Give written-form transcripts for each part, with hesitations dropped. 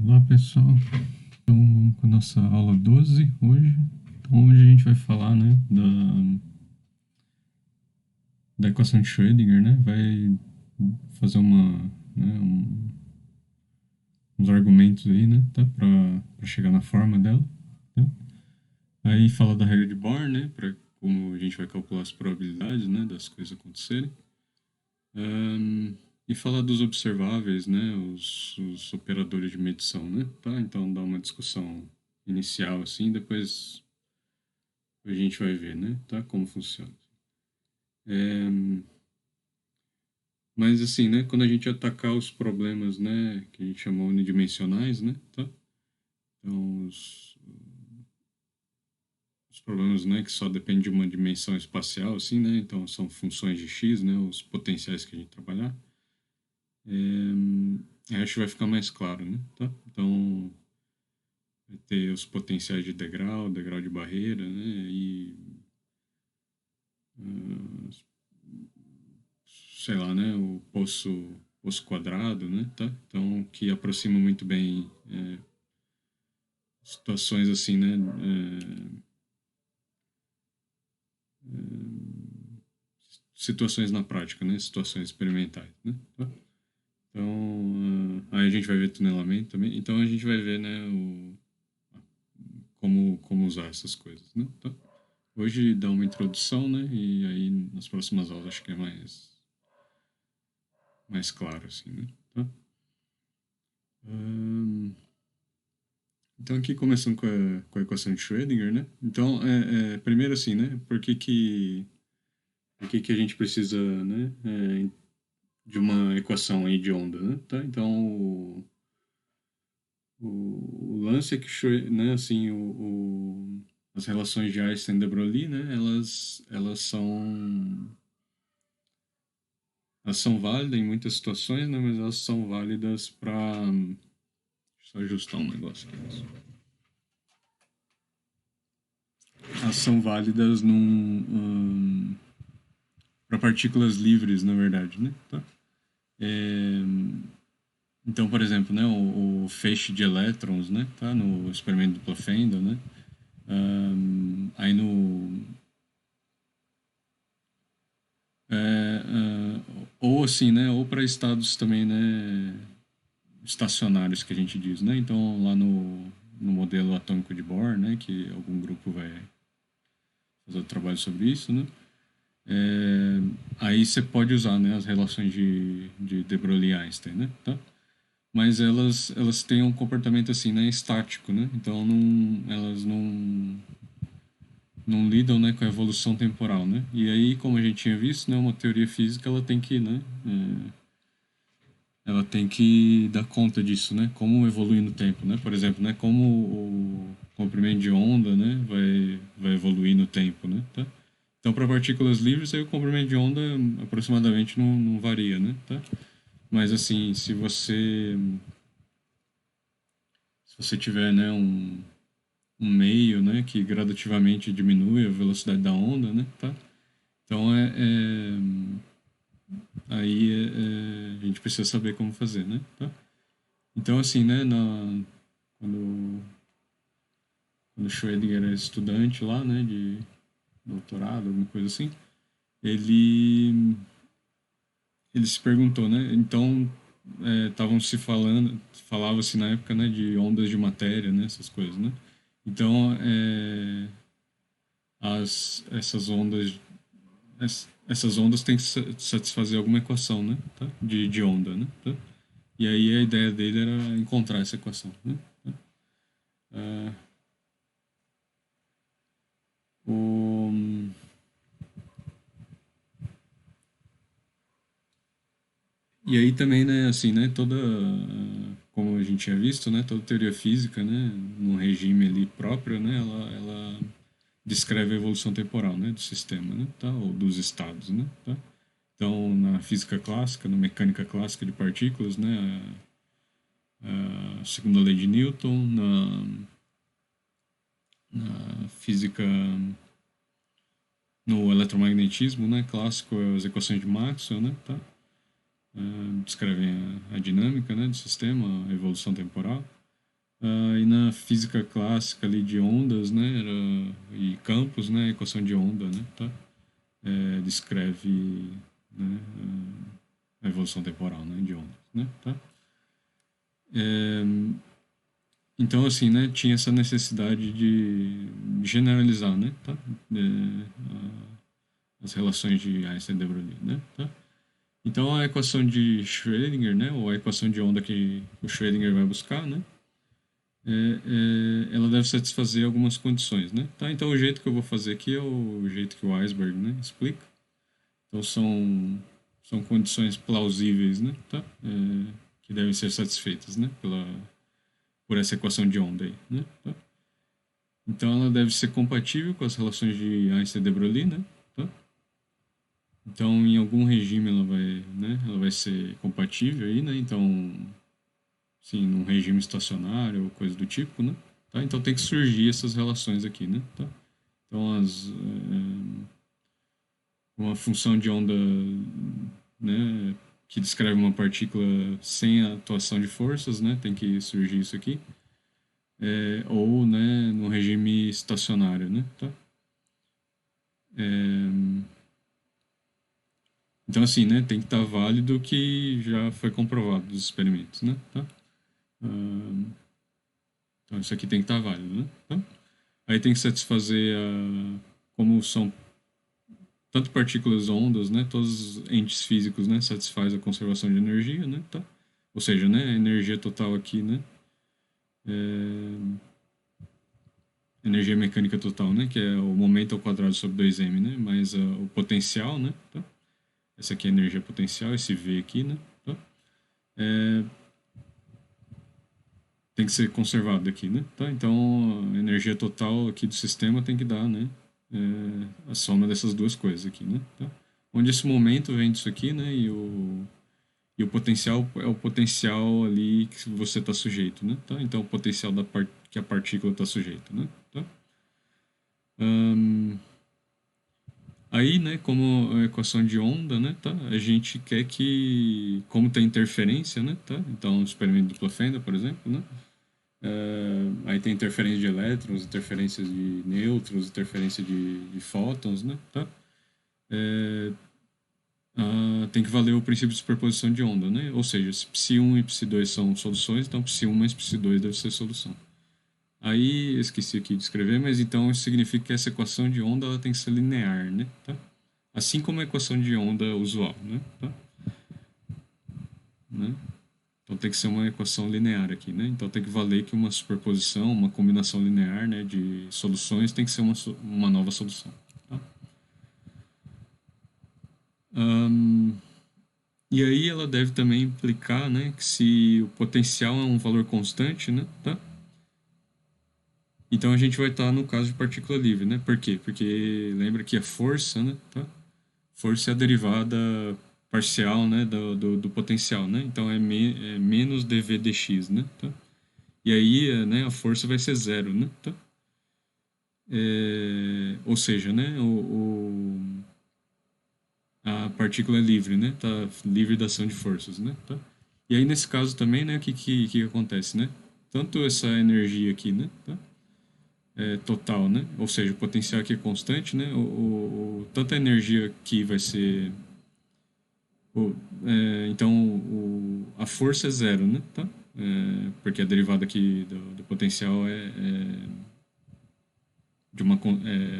Olá pessoal, então vamos com a nossa aula 12 hoje. Então hoje a gente vai falar, né, da equação de Schrödinger, né, vai fazer uns argumentos aí, né, tá, para chegar na forma dela, tá? Aí fala da regra de Bohr, né, para como a gente vai calcular as probabilidades, né, das coisas acontecerem. E falar dos observáveis, né, os operadores de medição, né, tá? Então dá uma discussão inicial assim, depois a gente vai ver, né, tá? Como funciona. Mas assim, né, quando a gente atacar os problemas, né, que a gente chama unidimensionais, né, tá? Então, os problemas, né, que só dependem de uma dimensão espacial, assim, né, então são funções de x, né, os potenciais que a gente trabalhar, acho que vai ficar mais claro, né, tá? Então, vai ter os potenciais de degrau, degrau de barreira, né, e ah, sei lá, né, o poço quadrado, né, tá? Então, que aproxima muito bem situações assim, né, situações na prática, né, situações experimentais, né, tá? Então, aí a gente vai ver tunelamento também. Então, a gente vai ver, né, como usar essas coisas, né, tá? Hoje dá uma introdução, né, e aí nas próximas aulas acho que é mais claro, assim, né, tá? Ahn, Então, aqui começando com a equação de Schrödinger, né? Então, primeiro assim, né? Por que que a gente precisa, né? De uma equação aí de onda, né? Tá? Então, o lance é que, né? Assim, as relações de Einstein e de Broglie, né? Elas são válidas em muitas situações, né? Mas elas são válidas para... Deixa eu só ajustar um negócio aqui. Elas são válidas para partículas livres, na verdade, né? Tá? É, então, por exemplo, né, o feixe de elétrons, né, tá, no experimento do Ploffendel, né, aí ou assim, né, ou para estados também, né, estacionários que a gente diz, né, então lá no modelo atômico de Bohr, né, que algum grupo vai fazer o trabalho sobre isso, né, aí você pode usar, né, as relações de de Broglie e Einstein, né, tá? Mas elas têm um comportamento assim, né, estático, né? Então elas não lidam, né, com a evolução temporal, né? E aí, como a gente tinha visto, né, uma teoria física ela tem que, né, ela tem que dar conta disso, né? Como evoluir no tempo, né? Por exemplo, né, como o comprimento de onda, né, vai evoluir no tempo, né? Tá? Então, para partículas livres, aí o comprimento de onda aproximadamente não varia, né? Tá? Mas assim, se você tiver, né, um meio, né, que gradativamente diminui a velocidade da onda, né, tá? Então aí a gente precisa saber como fazer, né, tá? Então assim, né, quando quando o Schrödinger era estudante lá, né, de doutorado, alguma coisa assim, ele ele se perguntou, né, então estavam falava-se na época, né, de ondas de matéria, né, essas coisas, né? Então, essas ondas essas ondas têm que satisfazer alguma equação, né? Tá? De onda, né? Tá? E aí a ideia dele era encontrar essa equação, né? Ah, o, e aí também, né, assim, né, como a gente tinha visto, né, toda teoria física, né, num regime ali próprio, né, ela descreve a evolução temporal, né, do sistema, né, tá? Ou dos estados, né, tá? Então, na física clássica, na mecânica clássica de partículas, né, a segunda lei de Newton, na física, no eletromagnetismo, né, clássico, as equações de Maxwell, né, tá? Descrevem a dinâmica, né, do sistema, a evolução temporal. E na física clássica ali de ondas, né, e campos, né, a equação de onda, né, tá? Descreve, né, a evolução temporal, né, de ondas, né, tá? É, então, assim, né, tinha essa necessidade de generalizar, né, tá? As relações de Einstein e de Broglie, né, tá? Então, a equação de Schrödinger, né, ou a equação de onda que o Schrödinger vai buscar, né, ela deve satisfazer algumas condições, né? Tá? Então, o jeito que eu vou fazer aqui é o jeito que o Weisberg, né, explica. Então, são condições plausíveis, né, tá? Que devem ser satisfeitas, né, por essa equação de onda aí, né? Tá? Então, ela deve ser compatível com as relações de Einstein e de Broglie, né? Tá? Então, em algum regime ela vai ser compatível aí, né? Então, sim, num regime estacionário ou coisa do tipo, né? Tá? Então tem que surgir essas relações aqui, né? Tá? Então uma função de onda, né, que descreve uma partícula sem a atuação de forças, né? Tem que surgir isso aqui. Ou, né, no regime estacionário, né? Tá? É, então assim, né, tem que estar válido o que já foi comprovado dos experimentos, né? Tá? Ah, então isso aqui tem que estar válido, né? Tá? Aí tem que satisfazer como são tanto partículas ou ondas, né, todos os entes físicos, né, satisfaz a conservação de energia, né, tá? Ou seja, né, a energia total aqui, né, é, energia mecânica total, né, que é o momento ao quadrado sobre 2m, né, mais o potencial, né, tá? Essa aqui é a energia potencial, esse V aqui, né, tá? É, tem que ser conservado aqui, né, tá? Então, a energia total aqui do sistema tem que dar, né, a soma dessas duas coisas aqui, né, tá? Onde esse momento vem disso aqui, né, e o potencial é o potencial ali que você está sujeito, né? Tá? Então, o potencial que a partícula está sujeita, né? Tá? Ahn, Aí, né, como a equação de onda, né, tá? A gente quer que, como tem interferência, né, tá? Então, o experimento de dupla fenda, por exemplo, né? Aí tem interferência de elétrons, interferência de nêutrons, interferência de fótons, né, tá? Tem que valer o princípio de superposição de onda, né? Ou seja, se psi1 e psi2 são soluções, então psi1 mais psi2 deve ser solução. Aí, esqueci aqui de escrever, mas então isso significa que essa equação de onda ela tem que ser linear, né? Tá? Assim como a equação de onda usual, né? Tá? Né? Então tem que ser uma equação linear aqui, né? Então tem que valer que uma superposição, uma combinação linear, né, de soluções tem que ser uma nova solução. Tá? Ahn, E aí ela deve também implicar, né, que se o potencial é um valor constante, né, tá? Então a gente vai estar no caso de partícula livre, né? Por quê? Porque lembra que a força, né, tá? Força é a derivada parcial, né, do potencial, né? Então é menos dv dx, né, tá? E aí, né, a força vai ser zero, né, tá? Ou seja, né, a partícula é livre, né? Tá livre da ação de forças, né? Tá? E aí nesse caso também, né, o que acontece, né? Tanto essa energia aqui, né, tá? Total, né? Ou seja, o potencial aqui é constante, né? Tanto a energia que vai ser o, então a força é zero, né? Tá? Porque a derivada aqui do potencial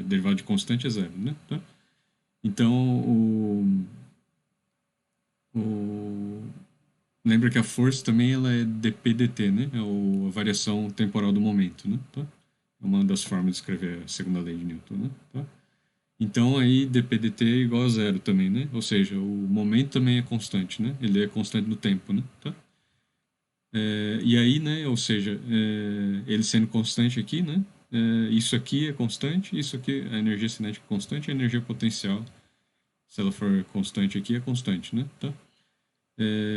derivada de constante é zero, né? Tá? Então o lembra que a força também ela é dp/dt, né? A variação temporal do momento, né? Tá? É uma das formas de escrever a segunda lei de Newton, né? Tá? Então aí dp/dt é igual a zero também, né? Ou seja, o momento também é constante, né? Ele é constante no tempo, né? Tá? E aí, né? Ou seja, ele sendo constante aqui, né? Isso aqui é constante, isso aqui, a energia cinética é constante, a energia potencial, se ela for constante aqui, é constante, né? Tá?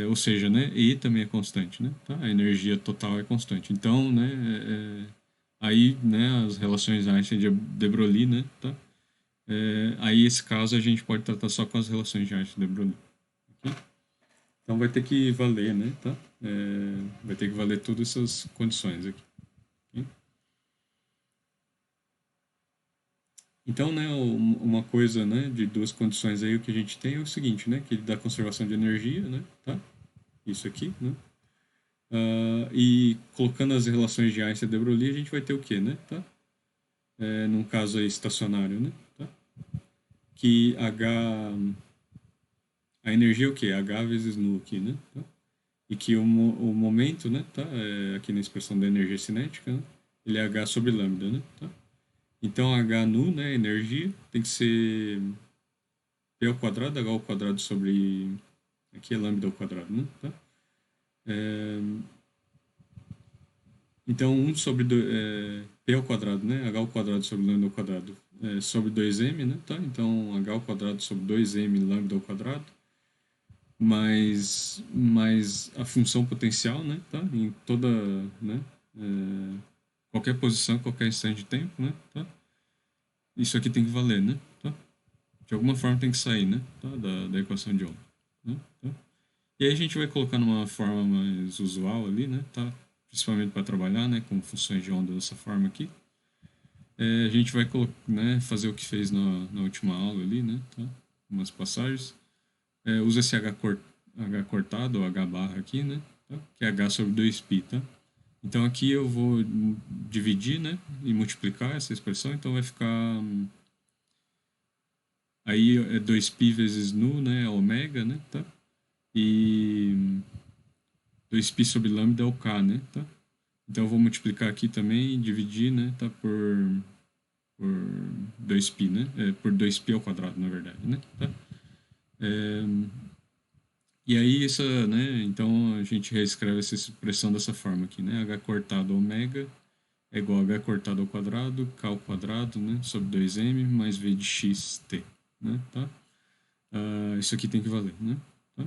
Ou seja, né, E também é constante, né? Tá? A energia total é constante. Então, né, aí, né, as relações Einstein de Broglie, né, tá? Aí, esse caso, a gente pode tratar só com as relações de Einstein de Broglie. Ok? Então, vai ter que valer, né, tá? Vai ter que valer todas essas condições aqui. Então, né, uma coisa, né, de duas condições aí, o que a gente tem é o seguinte, né, que ele dá conservação de energia, né, tá? Isso aqui, né? E colocando as relações de Einstein e de Broglie, a gente vai ter o quê, né, tá? Num caso aí estacionário, né, tá? Que a energia é o quê? H vezes nu aqui, né, tá? E que o momento, né, tá? Aqui na expressão da energia cinética, né? Ele é H sobre lambda, né, tá? Então, H nu, né, energia, tem que ser P ao quadrado, H ao quadrado sobre... Aqui é lambda ao quadrado, né? Tá? É, então, P ao quadrado, né? H ao quadrado sobre lambda ao quadrado sobre 2m, né? Tá? Então, H ao quadrado sobre 2m lambda ao quadrado mais a função potencial, né? Tá? Em toda, né? É, qualquer posição, qualquer instante de tempo, né? Tá? Isso aqui tem que valer, né? Tá? De alguma forma tem que sair, né? Tá? Da equação de Ohm, né? Tá? E aí a gente vai colocar numa forma mais usual ali, né? Tá? Principalmente para trabalhar, né? Com funções de onda dessa forma aqui. A gente vai né? Fazer o que fez na última aula ali, né? Tá? Umas passagens. Usa esse H cortado, ou H barra aqui, né? Tá? Que é H sobre 2π, tá? Então aqui eu vou dividir, né? E multiplicar essa expressão, então vai ficar... Aí é 2π vezes nu, né? É ômega, né? Tá? E 2π sobre lambda é o K, né? Tá? Então eu vou multiplicar aqui também, dividir, né? Tá? Por 2π, né? Por 2π ao quadrado, na verdade, né? Tá? É, e aí, né? Então a gente reescreve essa expressão dessa forma aqui, né? H cortado ômega é igual a H cortado ao quadrado, K ao quadrado, né? Sobre 2m mais V de xt, né? Tá? Isso aqui tem que valer, né? Tá?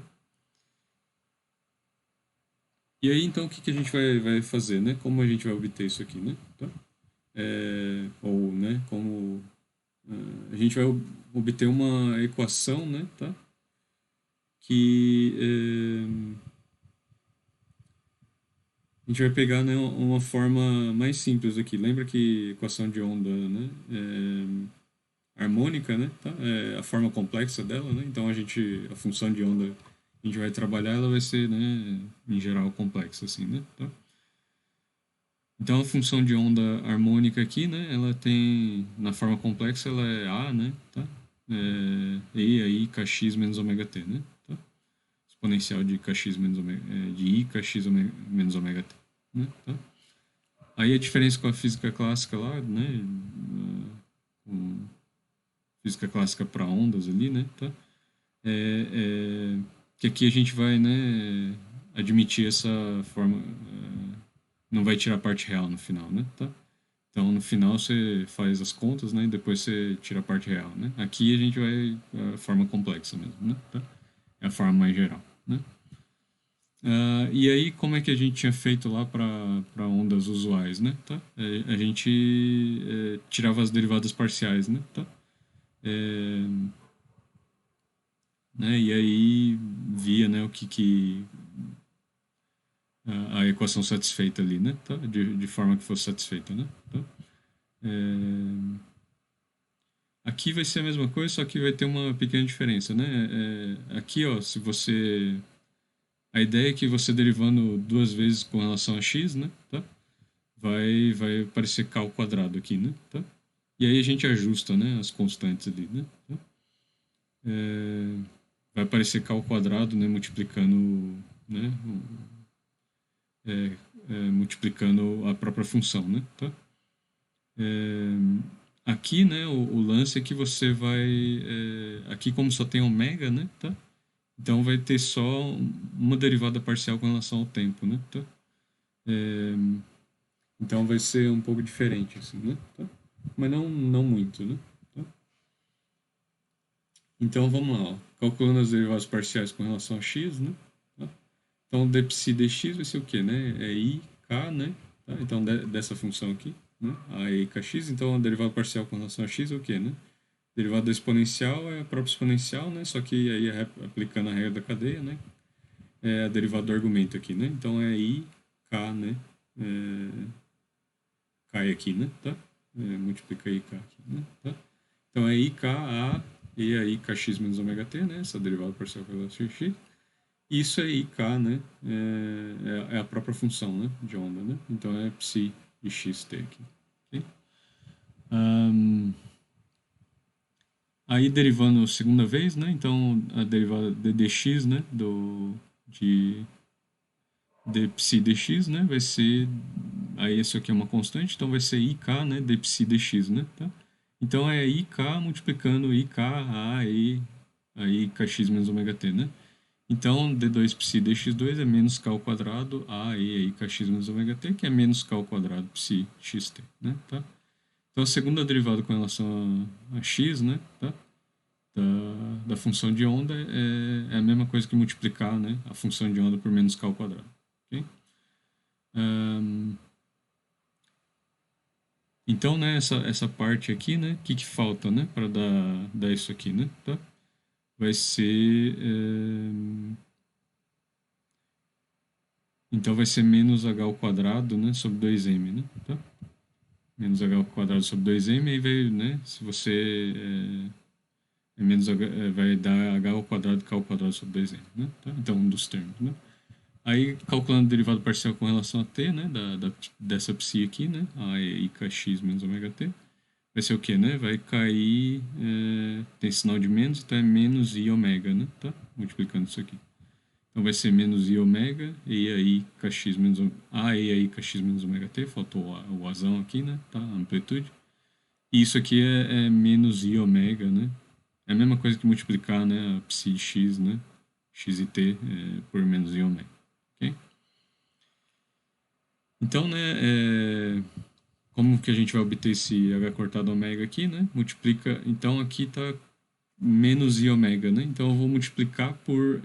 E aí, então, o que a gente vai fazer, né? Como a gente vai obter isso aqui, né? Tá? Ou, né? Como a gente vai obter uma equação, né? Tá? Que a gente vai pegar, né, uma forma mais simples aqui. Lembra que equação de onda, né? Harmônica, né? Tá? A forma complexa dela, né? Então a função de onda a gente vai trabalhar, ela vai ser, né, em geral complexa, assim, né? Tá? Então a função de onda harmônica aqui, né? Ela tem, na forma complexa, ela é A, né? Tá? E aí kx menos ômega t, né? Tá? Exponencial de kx menos ômega, de I kx menos ômega t, né? Tá? Aí a diferença com a física clássica lá, né? Com física clássica para ondas ali, né? Tá? Que aqui a gente vai, né? Admitir essa forma, não vai tirar a parte real no final, né? Tá? Então no final você faz as contas, né? E depois você tira a parte real, né? Aqui a gente vai a forma complexa mesmo, né? Tá? É a forma mais geral, né? E aí, como é que a gente tinha feito lá para ondas usuais, né? Tá? A gente tirava as derivadas parciais, né? Tá? Né? E aí via, né, o que a equação satisfeita ali, né? Tá? De forma que fosse satisfeita, né? Tá? Aqui vai ser a mesma coisa, só que vai ter uma pequena diferença, né? Aqui, ó, se você... A ideia é que você derivando duas vezes com relação a x, né? Tá? Vai aparecer k ao quadrado aqui, né? Tá? E aí a gente ajusta, né, as constantes ali, né? Tá? Vai aparecer k ao quadrado, né, multiplicando, né, multiplicando a própria função, né? Tá? Aqui, né, o lance é que você vai... aqui, como só tem ômega, né? Tá? Então vai ter só uma derivada parcial com relação ao tempo, né? Tá? Então vai ser um pouco diferente, assim, né? Tá? Mas não muito, né? Tá? Então vamos lá, ó. Calculando as derivadas parciais com relação a x, né? Tá? Então dpsi dx vai ser o quê, né? É i, k, né? Tá? Então dessa função aqui, né? A e kx, então a derivada parcial com relação a x é o quê, né? Derivada exponencial é a própria exponencial, né? Só que aí aplicando a regra da cadeia, né? É a derivada do argumento aqui, né? Então é i, k, né? Cai aqui, né? Tá? Multiplica i, k aqui, né? Tá? Então é IKA e aí kx menos ômega t, né? Essa derivada parcial com relação a x. Isso é IK, né? É a própria função, né? De onda, né? Então é psi de xt aqui. Okay? Aí derivando a segunda vez, né? Então a derivada de dx, né? De psi dx, né? Vai ser... Aí isso aqui é uma constante, então vai ser IK, né? De psi dx, né? Tá? Então é IK multiplicando IK, A, E, aí kx menos ômega t, né? Então, d2 psi dx2 é menos k ao quadrado, a, e aí kx menos ômega t, que é menos k ao quadrado psi xt, né? Tá? Então, a segunda derivada com relação a x, né? Tá? Da função de onda é a mesma coisa que multiplicar, né? A função de onda por menos k ao quadrado. Okay? Então, né, essa parte aqui, né? O que falta, né? Para dar isso aqui, né? Tá? Vai ser... Então vai ser menos h ao quadrado, né, sobre 2m, né? Tá? Menos h ao quadrado sobre 2m, aí vai, né, se você menos h, vai dar h ao quadrado k ao quadrado sobre 2m, né? Tá? Então, um dos termos, né? Aí, calculando o derivado parcial com relação a t, né, dessa psi aqui, né, a e kx menos ômega t, vai ser o quê, né? Vai cair, tem sinal de menos, então é menos i ômega, né? Tá? Multiplicando isso aqui. Então vai ser menos i ômega, e aí kx menos a, e aí kx menos ômega t, faltou o azão aqui, né? Tá? A amplitude. E isso aqui é menos i ômega, né? É a mesma coisa que multiplicar, né? A psi x, né? X e t por menos i ômega. Ok? Então, né? Como que a gente vai obter esse h cortado ômega aqui, né? Multiplica. Então aqui tá menos i ômega, né? Então eu vou multiplicar por...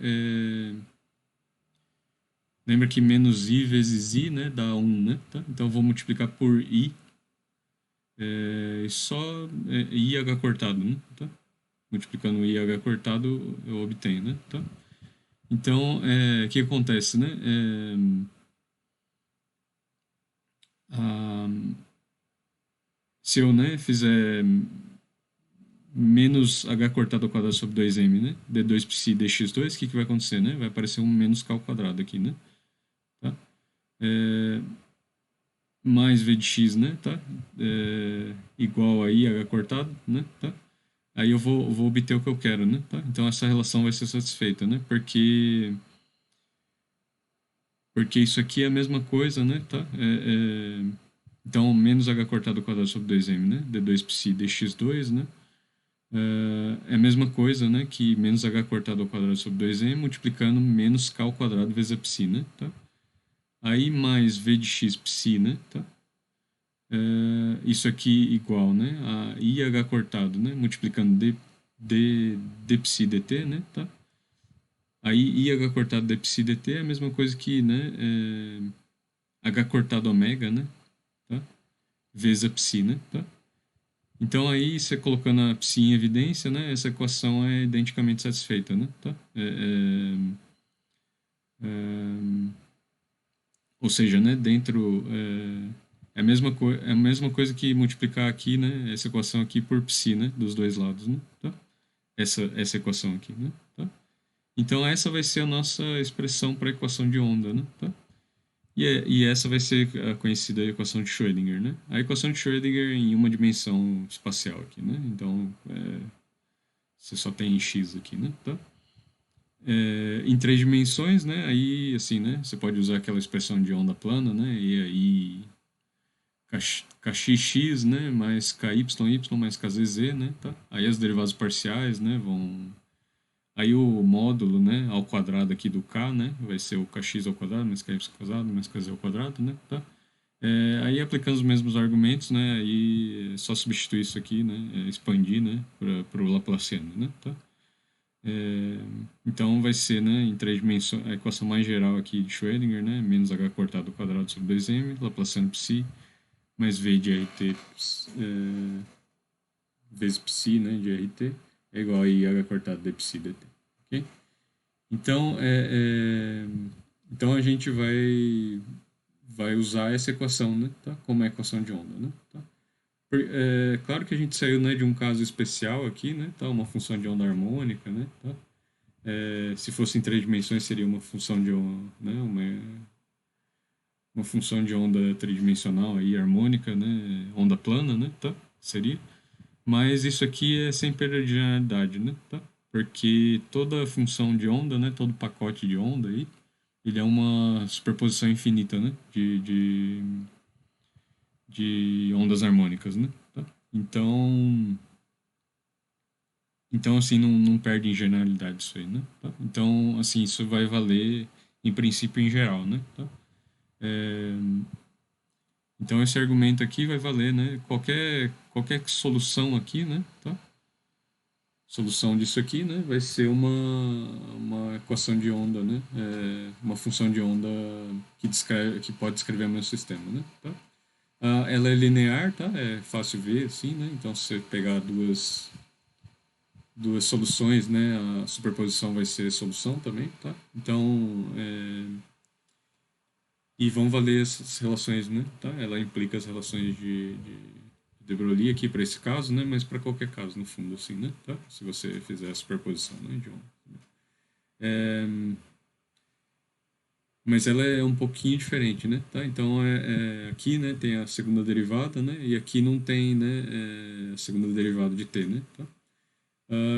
Lembra que menos i vezes i, né, dá 1, né? Tá? Então eu vou multiplicar por i, só IH cortado, né? Tá? Multiplicando IH cortado, eu obtenho, né? Tá? Então, o que acontece, né? Se eu, né, fizer menos h cortado ao quadrado sobre 2m, né? D2 psi dx2, o que vai acontecer, né? Vai aparecer um menos k ao quadrado aqui, né? Tá? Mais v de x, né? Tá? Igual a IH cortado, né? Tá? Aí eu vou obter o que eu quero, né? Tá? Então essa relação vai ser satisfeita, né? Porque isso aqui é a mesma coisa, né? Tá? Então, menos h cortado ao quadrado sobre 2m, né? D2 psi dx2, né? É a mesma coisa, né? Que menos h cortado ao quadrado sobre 2m multiplicando menos k ao quadrado vezes a psi, né? Tá? Aí mais v de x psi, né? Tá? Isso aqui igual, né? A IH cortado, né? Multiplicando d psi dt, né? Tá? Aí IH cortado d psi dt é a mesma coisa que, né? H cortado ômega, né? Tá? Vezes a psi, né? Tá? Então aí, você colocando a psi em evidência, né? Essa equação é identicamente satisfeita, né? Tá? Ou seja, né? Dentro... é a mesma coisa que multiplicar aqui, né? Essa equação aqui por psi, né? Dos dois lados, né? Tá? Essa equação aqui, né? Tá? Então essa vai ser a nossa expressão para a equação de onda, né? Tá? E essa vai ser a conhecida equação de Schrödinger, né? A equação de Schrödinger em uma dimensão espacial aqui, né? Então você só tem x aqui, né? Tá? Em três dimensões, né? Aí assim, né? Você pode usar aquela expressão de onda plana, né? E aí kxx, né, mais ky mais kzz, né, tá? Aí as derivadas parciais, né, vão... Aí o módulo, né, ao quadrado aqui do k, né, vai ser o kx ao quadrado, mais ky ao quadrado, mais kz ao quadrado, né, tá? Aí aplicando os mesmos argumentos, né, aí é só substituir isso aqui, né, expandir, né, para o Laplaciano, né, tá? Então vai ser, né, em três dimensões, a equação mais geral aqui de Schrödinger, né, menos h cortado ao quadrado sobre 2m, Laplaciano psi, mais V de RT vezes psi, né, de RT, é igual a IH cortado de psi dt. Ok? Então, então a gente vai usar essa equação, né, tá? Como a equação de onda, né? Tá? Claro que a gente saiu, né, de um caso especial aqui, né, tá? Uma função de onda harmônica, né, tá? Se fosse em três dimensões seria uma função de onda, né, uma função de onda tridimensional aí harmônica, né, onda plana, né, tá? Seria. Mas isso aqui é sem perda de generalidade, né, tá? Porque toda função de onda, né, todo pacote de onda aí, ele é uma superposição infinita, né, de ondas harmônicas, né, tá? Então, assim, não perde em generalidade isso aí, né? Tá? Então, assim, isso vai valer em princípio em geral, né? Tá? É, então, esse argumento aqui vai valer, né? Qualquer solução aqui, né? Tá? Solução disso aqui, né? Vai ser uma equação de onda, né? Uma função de onda que pode descrever o meu sistema, né? Tá? Ela é linear, tá? É fácil ver, assim, né? Então, se você pegar duas soluções, né? A superposição vai ser solução também, tá? Então, e vão valer essas relações, né? Tá? Ela implica as relações de Broglie aqui para esse caso, né? Mas para qualquer caso, no fundo, assim, né? Tá? Se você fizer a superposição, né? De um. É, mas ela é um pouquinho diferente, né? Tá? Então, aqui, né? Tem a segunda derivada, né? E aqui não tem, né? A segunda derivada de t, né? Tá?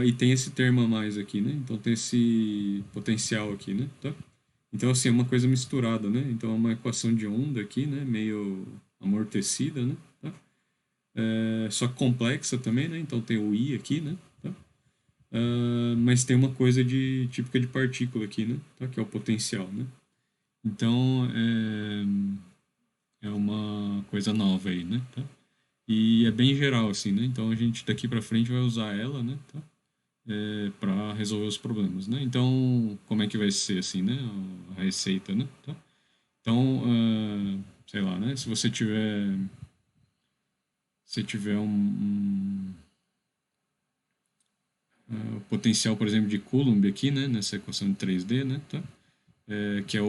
E tem esse termo a mais aqui, né? Então tem esse potencial aqui, né? Tá? Então, assim, é uma coisa misturada, né? Então é uma equação de onda aqui, né? Meio amortecida, né? Tá? Só que complexa também, né? Então tem o I aqui, né? Tá? Mas tem uma coisa típica de partícula aqui, né? Tá? Que é o potencial, né? Então é uma coisa nova aí, né? Tá? E é bem geral, assim, né? Então a gente daqui para frente vai usar ela, né? Tá? Para resolver os problemas, né? Então, como é que vai ser assim, né? A receita, né? Tá? Então, sei lá, né? Se tiver potencial, por exemplo, de Coulomb aqui, né? Nessa equação de 3D, né? Tá? Que é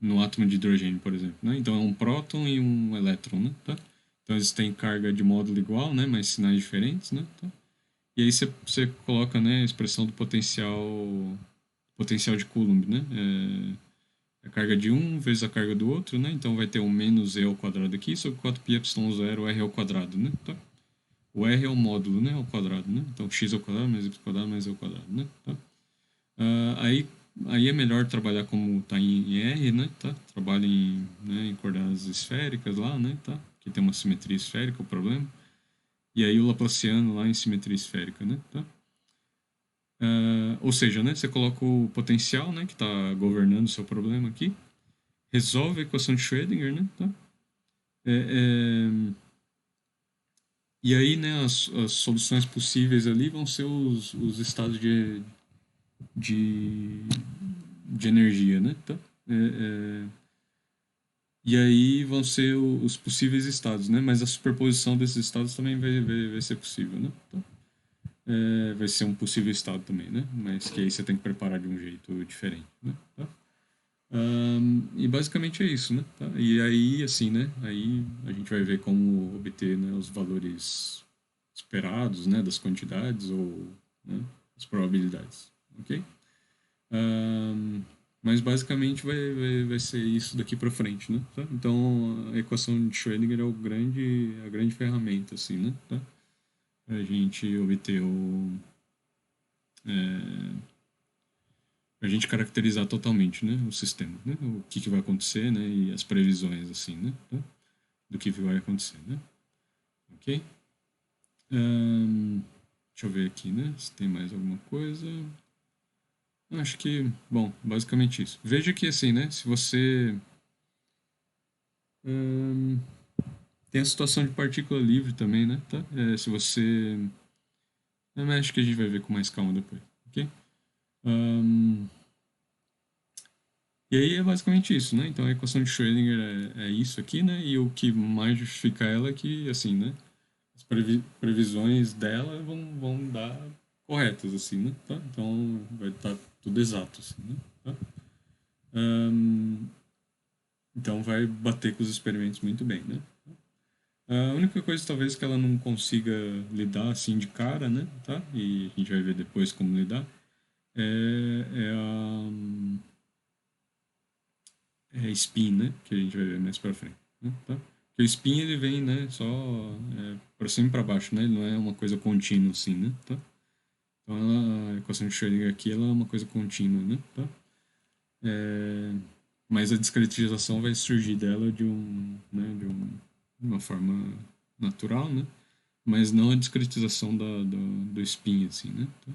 no átomo de hidrogênio, por exemplo, né? Então é um próton e um elétron, né? Tá? Então eles têm carga de módulo igual, né? Mas sinais diferentes, né? Tá? E aí você coloca, né, a expressão do potencial de Coulomb, né? A carga de um vezes a carga do outro, né? Então vai ter um menos e ao quadrado aqui sobre 4πε0 r ao quadrado, né? Tá? O r é o módulo, né? Ao quadrado, né? Então x ao quadrado mais y ao quadrado mais e ao quadrado, né? Tá? Aí é melhor trabalhar como está em R, né? Tá? Trabalha em coordenadas esféricas lá, né? Tá? Que tem uma simetria esférica, o problema. E aí o Laplaciano lá em simetria esférica, né? Tá? Ou seja, né, você coloca o potencial, né, que está governando o seu problema aqui, resolve a equação de Schrödinger, né, tá? É, é, e aí, né, as soluções possíveis ali vão ser os estados de, de energia, né, tá? É, é, e aí vão ser os possíveis estados, né? Mas a superposição desses estados também vai ser possível, né? Tá? Vai ser um possível estado também, né? Mas que aí você tem que preparar de um jeito diferente, né? Tá? E basicamente é isso, né? Tá? E aí, assim, né? Aí a gente vai ver como obter, né, os valores esperados, né? Das quantidades ou, né, as probabilidades, ok? Ahm, mas basicamente vai ser isso daqui para frente, né? Tá? Então a equação de Schrödinger é a grande ferramenta, assim, né? Tá? Para a gente obter a gente caracterizar totalmente, né, o sistema, né, o que vai acontecer, né, e as previsões, assim, né, tá? Do que vai acontecer, né, ok? Ahn, Deixa eu ver aqui, né, se tem mais alguma coisa. Acho que, bom, basicamente isso. Veja que, assim, né, se você ahn, tem a situação de partícula livre também, né, tá? Se você... Mas acho que a gente vai ver com mais calma depois, ok? Ahn, E aí é basicamente isso, né? Então a equação de Schrödinger é isso aqui, né? E o que mais justifica ela é que, assim, né? As previsões dela vão dar corretas, assim, né? Tá? Então vai estar tudo exato, assim, né? Tá? Ahn, então vai bater com os experimentos muito bem, né? A única coisa talvez que ela não consiga lidar assim de cara, né, tá? E a gente vai ver depois como lidar, é a spin, né, que a gente vai ver mais pra frente, né, tá? Porque o spin ele vem, né, só para cima e para baixo, né? Ele não é uma coisa contínua assim, né, tá? Então a equação de Schrödinger aqui ela é uma coisa contínua, né, tá? É, mas a discretização vai surgir dela de uma forma natural, né? Mas não a discretização do spin, assim, né? Tá?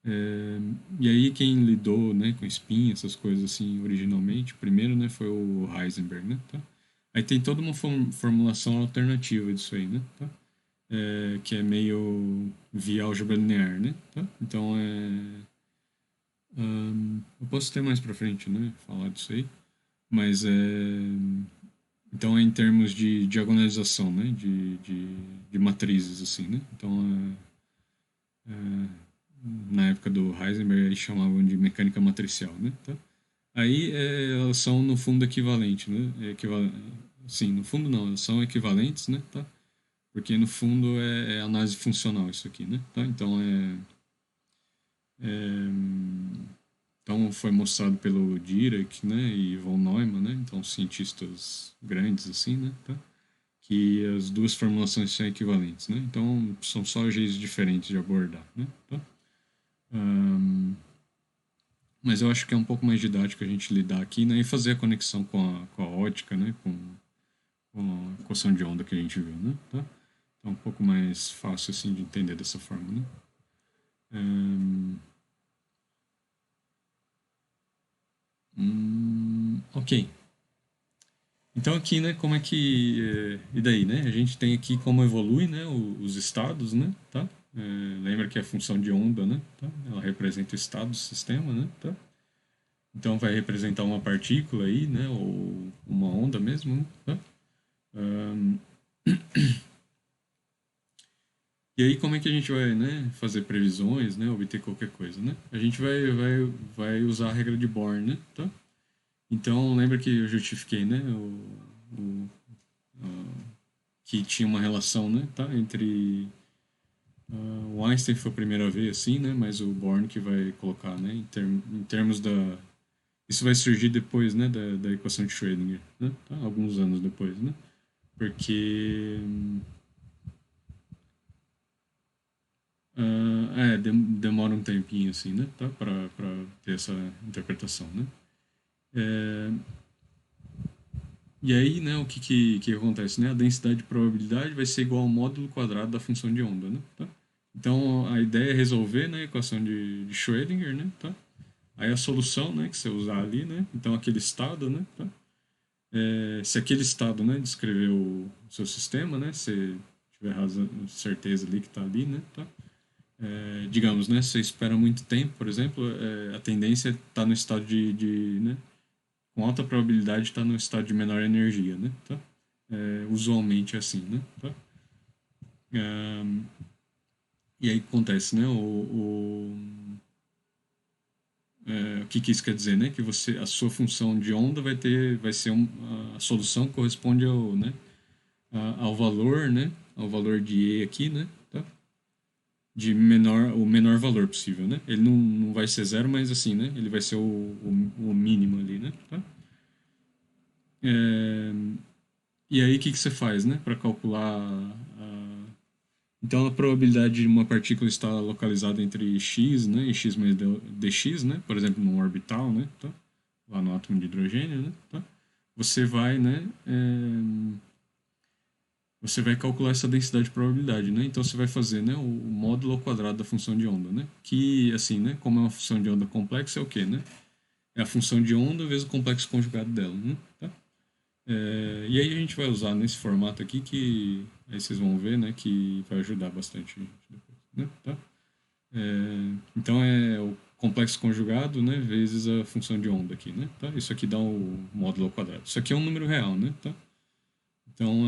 É, e aí quem lidou, né, com spin, essas coisas assim, originalmente, primeiro, né, foi o Heisenberg, né? Tá? Aí tem toda uma formulação alternativa disso aí, né? Tá? Que é meio via álgebra linear, né? Tá? Então eu posso ter mais pra frente, né, falar disso aí, mas então é em termos de diagonalização, né, de matrizes, assim, né? Então na época do Heisenberg eles chamavam de mecânica matricial, né? Tá? Aí elas são no fundo equivalentes, né? Sim, no fundo não, elas são equivalentes, né? Tá? Porque no fundo é análise funcional isso aqui, né? Tá? Então foi mostrado pelo Dirac, né? E von Neumann, né? Então cientistas grandes assim, né? Tá? Que as duas formulações são equivalentes, né? Então são só jeitos diferentes de abordar, né? Tá? Mas eu acho que é um pouco mais didático a gente lidar aqui, né, e fazer a conexão com a ótica, né, com a equação de onda que a gente viu, né, tá? Então é um pouco mais fácil, assim, de entender dessa forma, né? Ok. Então aqui, né, como é que... e daí, né? A gente tem aqui como evolui, né, os estados, né, tá? Lembra que é a função de onda, né? Tá? Ela representa o estado do sistema, né? Tá? Então vai representar uma partícula aí, né? Ou uma onda mesmo, né? Tá? E aí como é que a gente vai, né, fazer previsões, né, obter qualquer coisa, né? A gente vai usar a regra de Born, né? Tá? Então lembra que eu justifiquei, né, que tinha uma relação, né, tá, entre o Einstein foi o primeiro a ver assim, né, mas o Born que vai colocar, né, em termos da isso vai surgir depois, né, da equação de Schrödinger, né? Tá? Alguns anos depois, né? Porque demora um tempinho assim, né? Tá? Para ter essa interpretação, né? É, e aí, né, o que acontece, né? A densidade de probabilidade vai ser igual ao módulo quadrado da função de onda, né? Tá? Então, a ideia é resolver, né, a equação de Schrödinger, né? Tá? Aí a solução, né, que você usar ali, né? Então, aquele estado, né? Tá? Se aquele estado, né, descrever o seu sistema, né? Se tiver razão, certeza ali que está ali, né? Tá? Digamos, né? Você espera muito tempo, por exemplo, a tendência é estar no estado né? Com alta probabilidade está no estado de menor energia, né? Tá? Usualmente é assim, né? Tá? E aí acontece, né? O que isso quer dizer, né? Que a sua função de onda vai ser a solução que corresponde ao, né? Ao valor, né? Ao valor de E aqui, né? Tá? O menor valor possível, né? Ele não vai ser zero, mas assim, né? Ele vai ser o mínimo ali, né? Tá? É, e aí, o que você faz, né? Para calcular Então, a probabilidade de uma partícula estar localizada entre x, né? E x mais dx, né? Por exemplo, num orbital, né? Tá? Lá no átomo de hidrogênio, né? Tá? Você vai, né? Você vai calcular essa densidade de probabilidade, né? Então você vai fazer, né, o módulo ao quadrado da função de onda, né? Que assim, né, como é uma função de onda complexa, é o quê, né? É a função de onda vezes o complexo conjugado dela, né? Tá? E aí a gente vai usar nesse formato aqui que aí vocês vão ver, né, que vai ajudar bastante a gente depois, né? Tá? Então é o complexo conjugado, né, vezes a função de onda aqui, né? Tá? Isso aqui dá o módulo ao quadrado. Isso aqui é um número real, né? Tá? Então,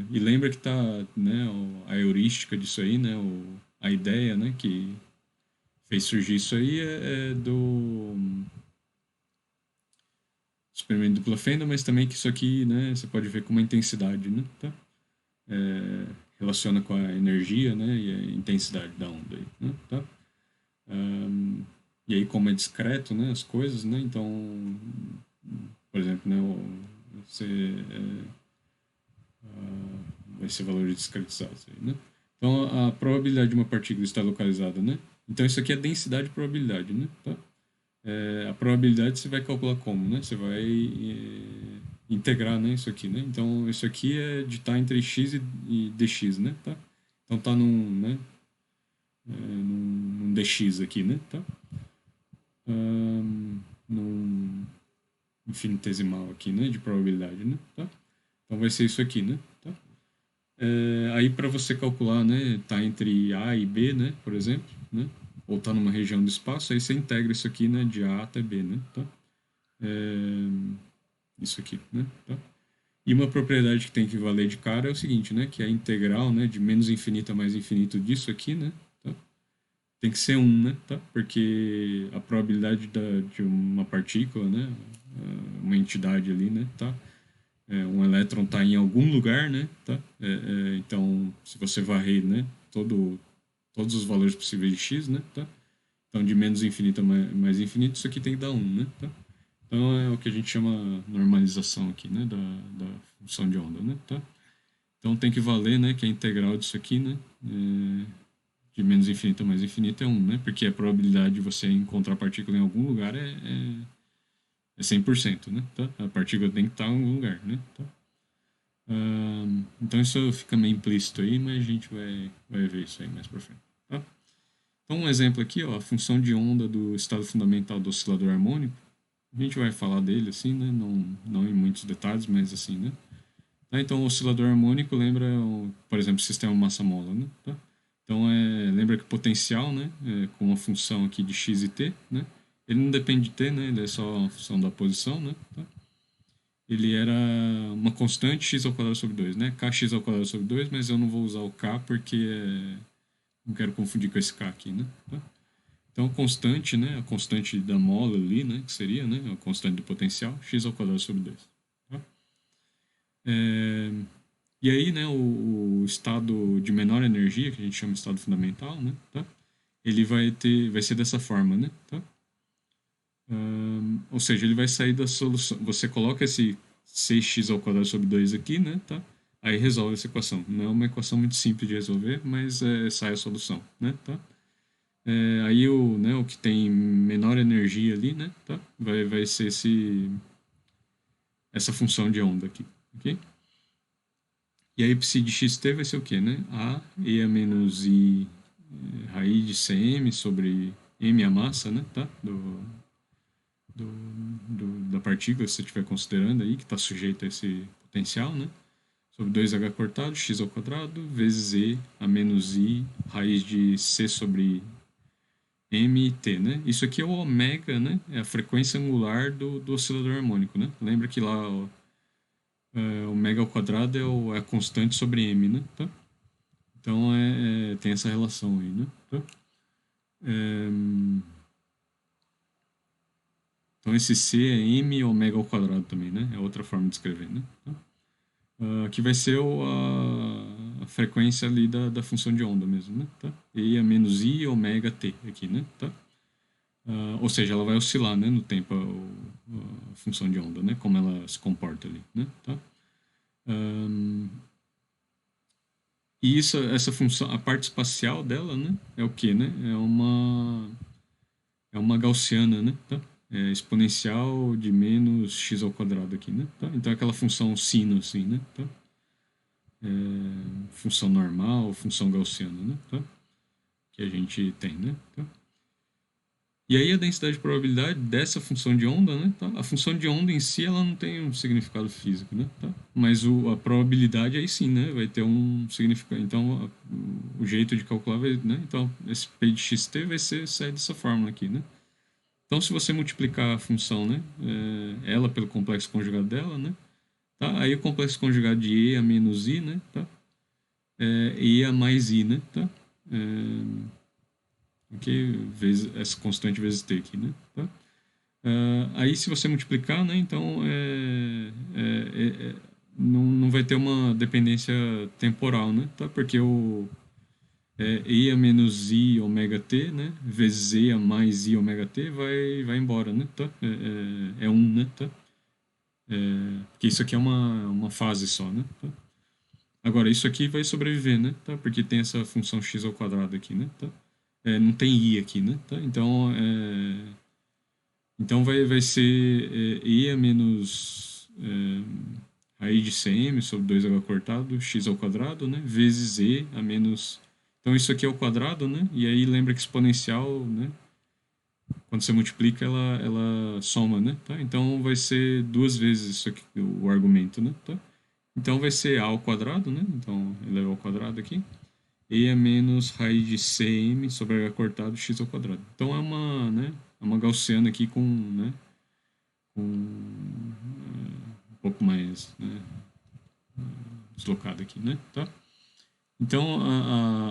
e lembra que tá, né, a heurística disso aí, né, a ideia, né, que fez surgir isso aí é do experimento dupla fenda, mas também que isso aqui, né, você pode ver com uma intensidade, né, tá? relaciona com a energia, né, e a intensidade da onda aí, né, tá? E aí como é discreto, né, as coisas, né, então, por exemplo, né, você vai ser valores discretizados aí, né? Então a probabilidade de uma partícula estar localizada, né? Então isso aqui é densidade e probabilidade, né? Tá? A probabilidade você vai calcular como, né? Você vai integrar, né, isso aqui, né? Então isso aqui é de estar entre x e dx, né? Tá? Então tá num dx aqui, né? Tá? Num infinitesimal aqui, né? De probabilidade, né? Tá? Então vai ser isso aqui, né? Tá? Aí para você calcular, né? Tá entre A e B, né? Por exemplo, né? Ou tá numa região do espaço, aí você integra isso aqui, né? De A até B, né? Tá? Isso aqui, né? Tá? E uma propriedade que tem que valer de cara é o seguinte, né? Que é a integral, né? De menos infinito a mais infinito disso aqui, né? Tá? Tem que ser 1, né? Tá? Porque a probabilidade de uma partícula, né? Uma entidade ali, né? Tá? Um elétron está em algum lugar, né? Tá? Então, se você varrer, né? Todos os valores possíveis de x, né? Tá? Então, de menos infinito a mais infinito, isso aqui tem que dar 1, né? Tá? Então, é o que a gente chama normalização aqui, né? Da função de onda, né? Tá? Então, tem que valer, né? Que a integral disso aqui, né? De menos infinito a mais infinito é 1, né? Porque a probabilidade de você encontrar a partícula em algum lugar é 100%, né? Tá? A partícula tem que estar em algum lugar, né? Tá? Então isso fica meio implícito aí, mas a gente vai ver isso aí mais pra frente. Tá? Então um exemplo aqui, ó, a função de onda do estado fundamental do oscilador harmônico. A gente vai falar dele assim, né? Não em muitos detalhes, mas assim, né? Tá? Então o oscilador harmônico lembra, por exemplo, o sistema massa-mola, né? Tá? Então lembra que o potencial, né? Com uma função aqui de x e t, né? Ele não depende de t, né? Ele é só uma função da posição, né? Tá? Ele era uma constante x ao quadrado sobre 2, né? Kx ao quadrado sobre 2, mas eu não vou usar o k porque não quero confundir com esse k aqui, né? Tá? Então, constante, né? A constante da mola ali, né? Que seria, né? A constante do potencial, x ao quadrado sobre 2. Tá? E aí, né? O estado de menor energia, que a gente chama de estado fundamental, né? Tá? Ele vai ser dessa forma, né? Tá? Ou seja, ele vai sair da solução. Você coloca esse 6x ao quadrado sobre 2 aqui, né? Tá? Aí resolve essa equação. Não é uma equação muito simples de resolver, mas sai a solução, né? Tá? Aí o que tem menor energia ali, né? Tá? Vai ser essa função de onda aqui, ok? E aí psi de xt vai ser o quê, né? A e a menos i raiz de cm sobre m a massa, né? Tá? Da partícula, se você estiver considerando aí, que está sujeita a esse potencial, né? Sobre 2h cortado, x ao quadrado, vezes e a menos i, raiz de c sobre mt, né? Isso aqui é o ômega, né? É a frequência angular do oscilador harmônico, né? Lembra que lá ômega ao quadrado é a constante sobre m, né? Tá? Então tem essa relação aí, né? Tá? Então esse c é m ômega ao quadrado também, né? É outra forma de escrever, né? Tá? Que vai ser a frequência ali da função de onda mesmo, né? Tá? E a menos i ômega t aqui, né? Tá? Ou seja, ela vai oscilar, né, no tempo a função de onda, né? Como ela se comporta ali, né? Tá? E essa função, a parte espacial dela, né? É o que, né? É uma gaussiana, né? Tá? É exponencial de menos x ao quadrado aqui, né? Tá? Então é aquela função sino, assim, né? Tá? Função normal, função gaussiana, né? Tá? Que a gente tem, né? Tá? E aí a densidade de probabilidade dessa função de onda, né? Tá? A função de onda em si ela não tem um significado físico, né? Tá? Mas a probabilidade aí sim, né? Vai ter um significado. Então o jeito de calcular vai, né? Então esse P de xt vai sair dessa fórmula aqui, né? Então se você multiplicar a função, né? Ela pelo complexo conjugado dela, né? Tá? Aí o complexo conjugado de e a menos i, né? Tá? E a mais i, né? Tá? Ok? Essa constante vezes t aqui, né? Tá? Aí se você multiplicar, né? Então não vai ter uma dependência temporal, né? Tá? Porque E a menos I ômega t, né? Vezes E a mais I ômega t vai embora, né? Tá? É um, né? Tá? Porque isso aqui é uma fase só, né? Tá? Agora, isso aqui vai sobreviver, né? Tá? Porque tem essa função x ao quadrado aqui, né? Tá? Não tem I aqui, né? Tá? Então vai ser E a menos raiz de cm sobre 2h cortado, x ao quadrado, né? Vezes E a menos... Então isso aqui é o quadrado, né? E aí lembra que exponencial, né? Quando você multiplica, ela soma, né? Tá? Então vai ser duas vezes isso aqui, o argumento, né? Tá? Então vai ser a ao quadrado, né? Então eleva ao quadrado aqui. E é menos raiz de cm sobre h cortado x ao quadrado. Então é uma gaussiana aqui com um pouco mais, né, deslocada aqui, né? Tá? Então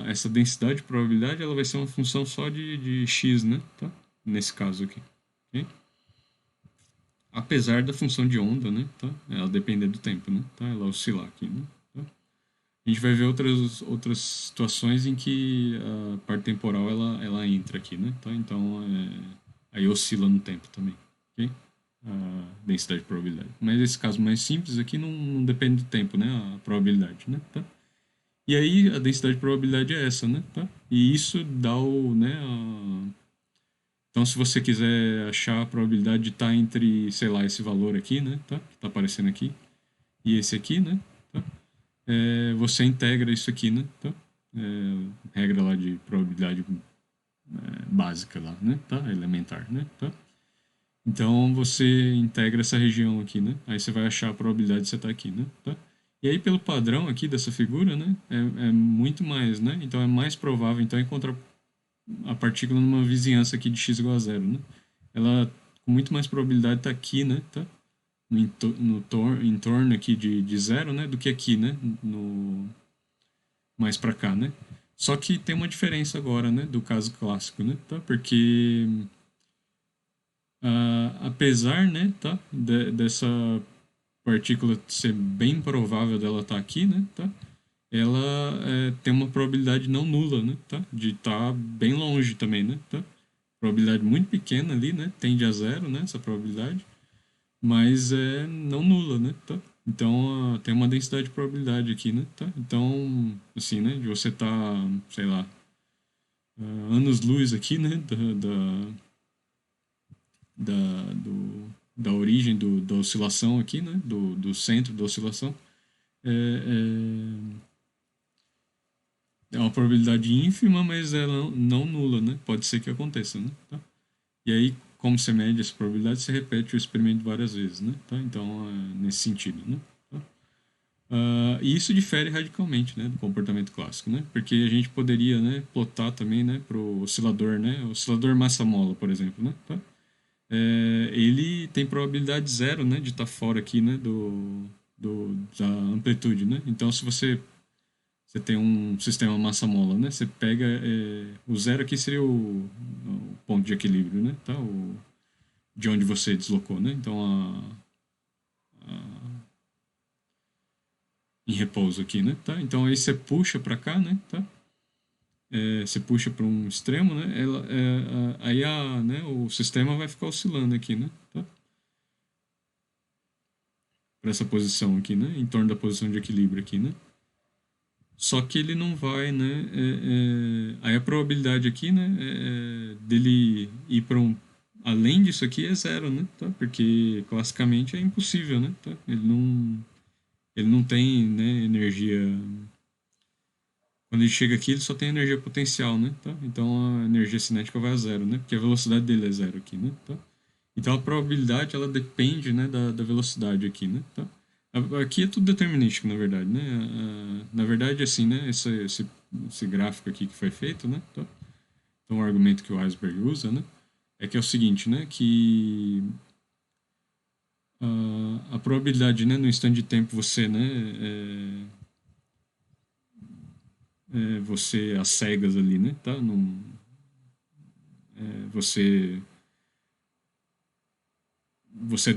essa densidade de probabilidade ela vai ser uma função só de x, né? Tá? Nesse caso aqui. Ok? Apesar da função de onda, né? Tá? Ela depender do tempo, né? Tá? Ela oscilar aqui, né? Tá? A gente vai ver outras situações em que a parte temporal ela entra aqui, né? Tá? Então, aí oscila no tempo também, ok? A densidade de probabilidade. Mas esse caso mais simples aqui não depende do tempo, né? A probabilidade, né? Tá? E aí a densidade de probabilidade é essa, né? Tá? E isso dá Então, se você quiser achar a probabilidade de estar entre, sei lá, esse valor aqui, né? Tá? Que tá aparecendo aqui, e esse aqui, né? Tá? Você integra isso aqui, né? Tá? Regra lá de probabilidade básica lá, né? Tá? Elementar, né? Tá? Então você integra essa região aqui, né? Aí você vai achar a probabilidade de você estar aqui, né? Tá? E aí pelo padrão aqui dessa figura, né? É muito mais, né? Então é mais provável então encontrar a partícula numa vizinhança aqui de x igual a zero, né? Ela com muito mais probabilidade está aqui, né? Tá? Em torno aqui de zero, né? Do que aqui, né? Mais para cá, né? Só que tem uma diferença agora, né? Do caso clássico, né? Tá? Porque apesar, né? Tá? Dessa partícula ser bem provável dela estar aqui, né? Tá? Ela tem uma probabilidade não nula, né? Tá? De estar bem longe também, né? Tá? Probabilidade muito pequena ali, né? Tende a zero, né? Essa probabilidade, mas é não nula, né? Tá? Então tem uma densidade de probabilidade aqui, né? Tá? Então, assim, né? De você estar, sei lá, anos-luz aqui, né? Da origem da oscilação aqui, né? Do centro da oscilação. É uma probabilidade ínfima, mas ela não nula, né? Pode ser que aconteça, né? Tá? E aí, como você mede essa probabilidade, você repete o experimento várias vezes, né? Tá? Então, nesse sentido, né? Tá? E isso difere radicalmente, né, do comportamento clássico, né? Porque a gente poderia, né, plotar também, né, pro oscilador, né? Oscilador massa-mola, por exemplo, né? Tá? Ele tem probabilidade zero, né, de estar fora aqui, né, da amplitude, né? Então, se você tem um sistema massa-mola, né? Você pega o zero aqui seria o ponto de equilíbrio, né? Tá? De onde você deslocou, né? Então em repouso aqui, né? Tá? Então aí você puxa para cá, né? Tá? Você puxa para um extremo, né? Aí né? O sistema vai ficar oscilando aqui, né? Tá? Para essa posição aqui, né? Em torno da posição de equilíbrio aqui, né? Só que ele não vai, né? Aí a probabilidade aqui, né? Dele ir para além disso aqui é zero, né? Tá? Porque classicamente é impossível, né? Tá? Ele não tem, né, energia. Quando ele chega aqui, ele só tem energia potencial, né? Tá? Então a energia cinética vai a zero, né? Porque a velocidade dele é zero aqui, né? Tá? Então a probabilidade ela depende, né, da velocidade aqui, né? Tá? Aqui é tudo determinístico, na verdade, né? Na verdade, assim, né? Esse gráfico aqui que foi feito, né? Tá? Então o argumento que o Heisenberg usa, né? É que é o seguinte, né? Que a probabilidade, né? No instante de tempo você, né? Você às cegas ali, né? Tá? Você você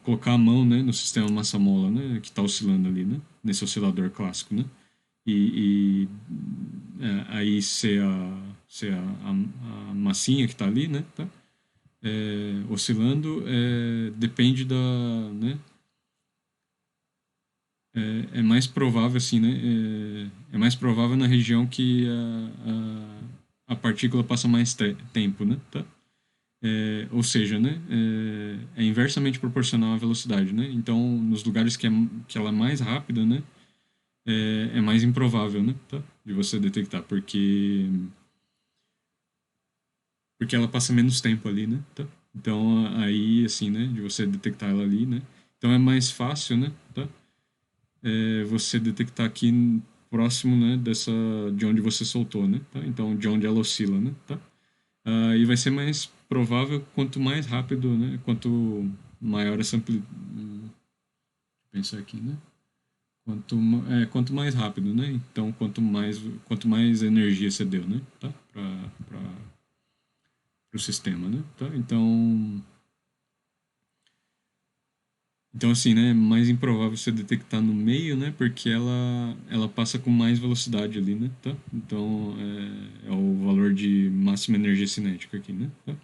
colocar a mão, né, no sistema massa-mola, né, que está oscilando ali, né, nesse oscilador clássico, né, aí ser a massinha que está ali, né, tá, oscilando, depende da, né, é mais provável assim, né, é mais provável na região que a partícula passa mais tempo, né, tá? Ou seja, né, é inversamente proporcional à velocidade, né? Então, nos lugares que ela é mais rápida, né, é mais improvável, né, tá? De você detectar, porque ela passa menos tempo ali, né, tá? Então, aí, assim, né, de você detectar ela ali, né? Então, é mais fácil, né, tá? Você detectar aqui próximo, né, de onde você soltou, né, tá? Então, de onde ela oscila, né, tá? E vai ser mais provável quanto mais rápido, né? Quanto maior essa amplitude. Pensar aqui, né? Quanto mais rápido, né? Então, quanto mais energia você deu, né? Tá? Para o sistema, né? Tá? Então, assim, né? É mais improvável você detectar no meio, né? Porque ela passa com mais velocidade ali, né? Tá? Então, é o valor de máxima energia cinética aqui, né? Tá?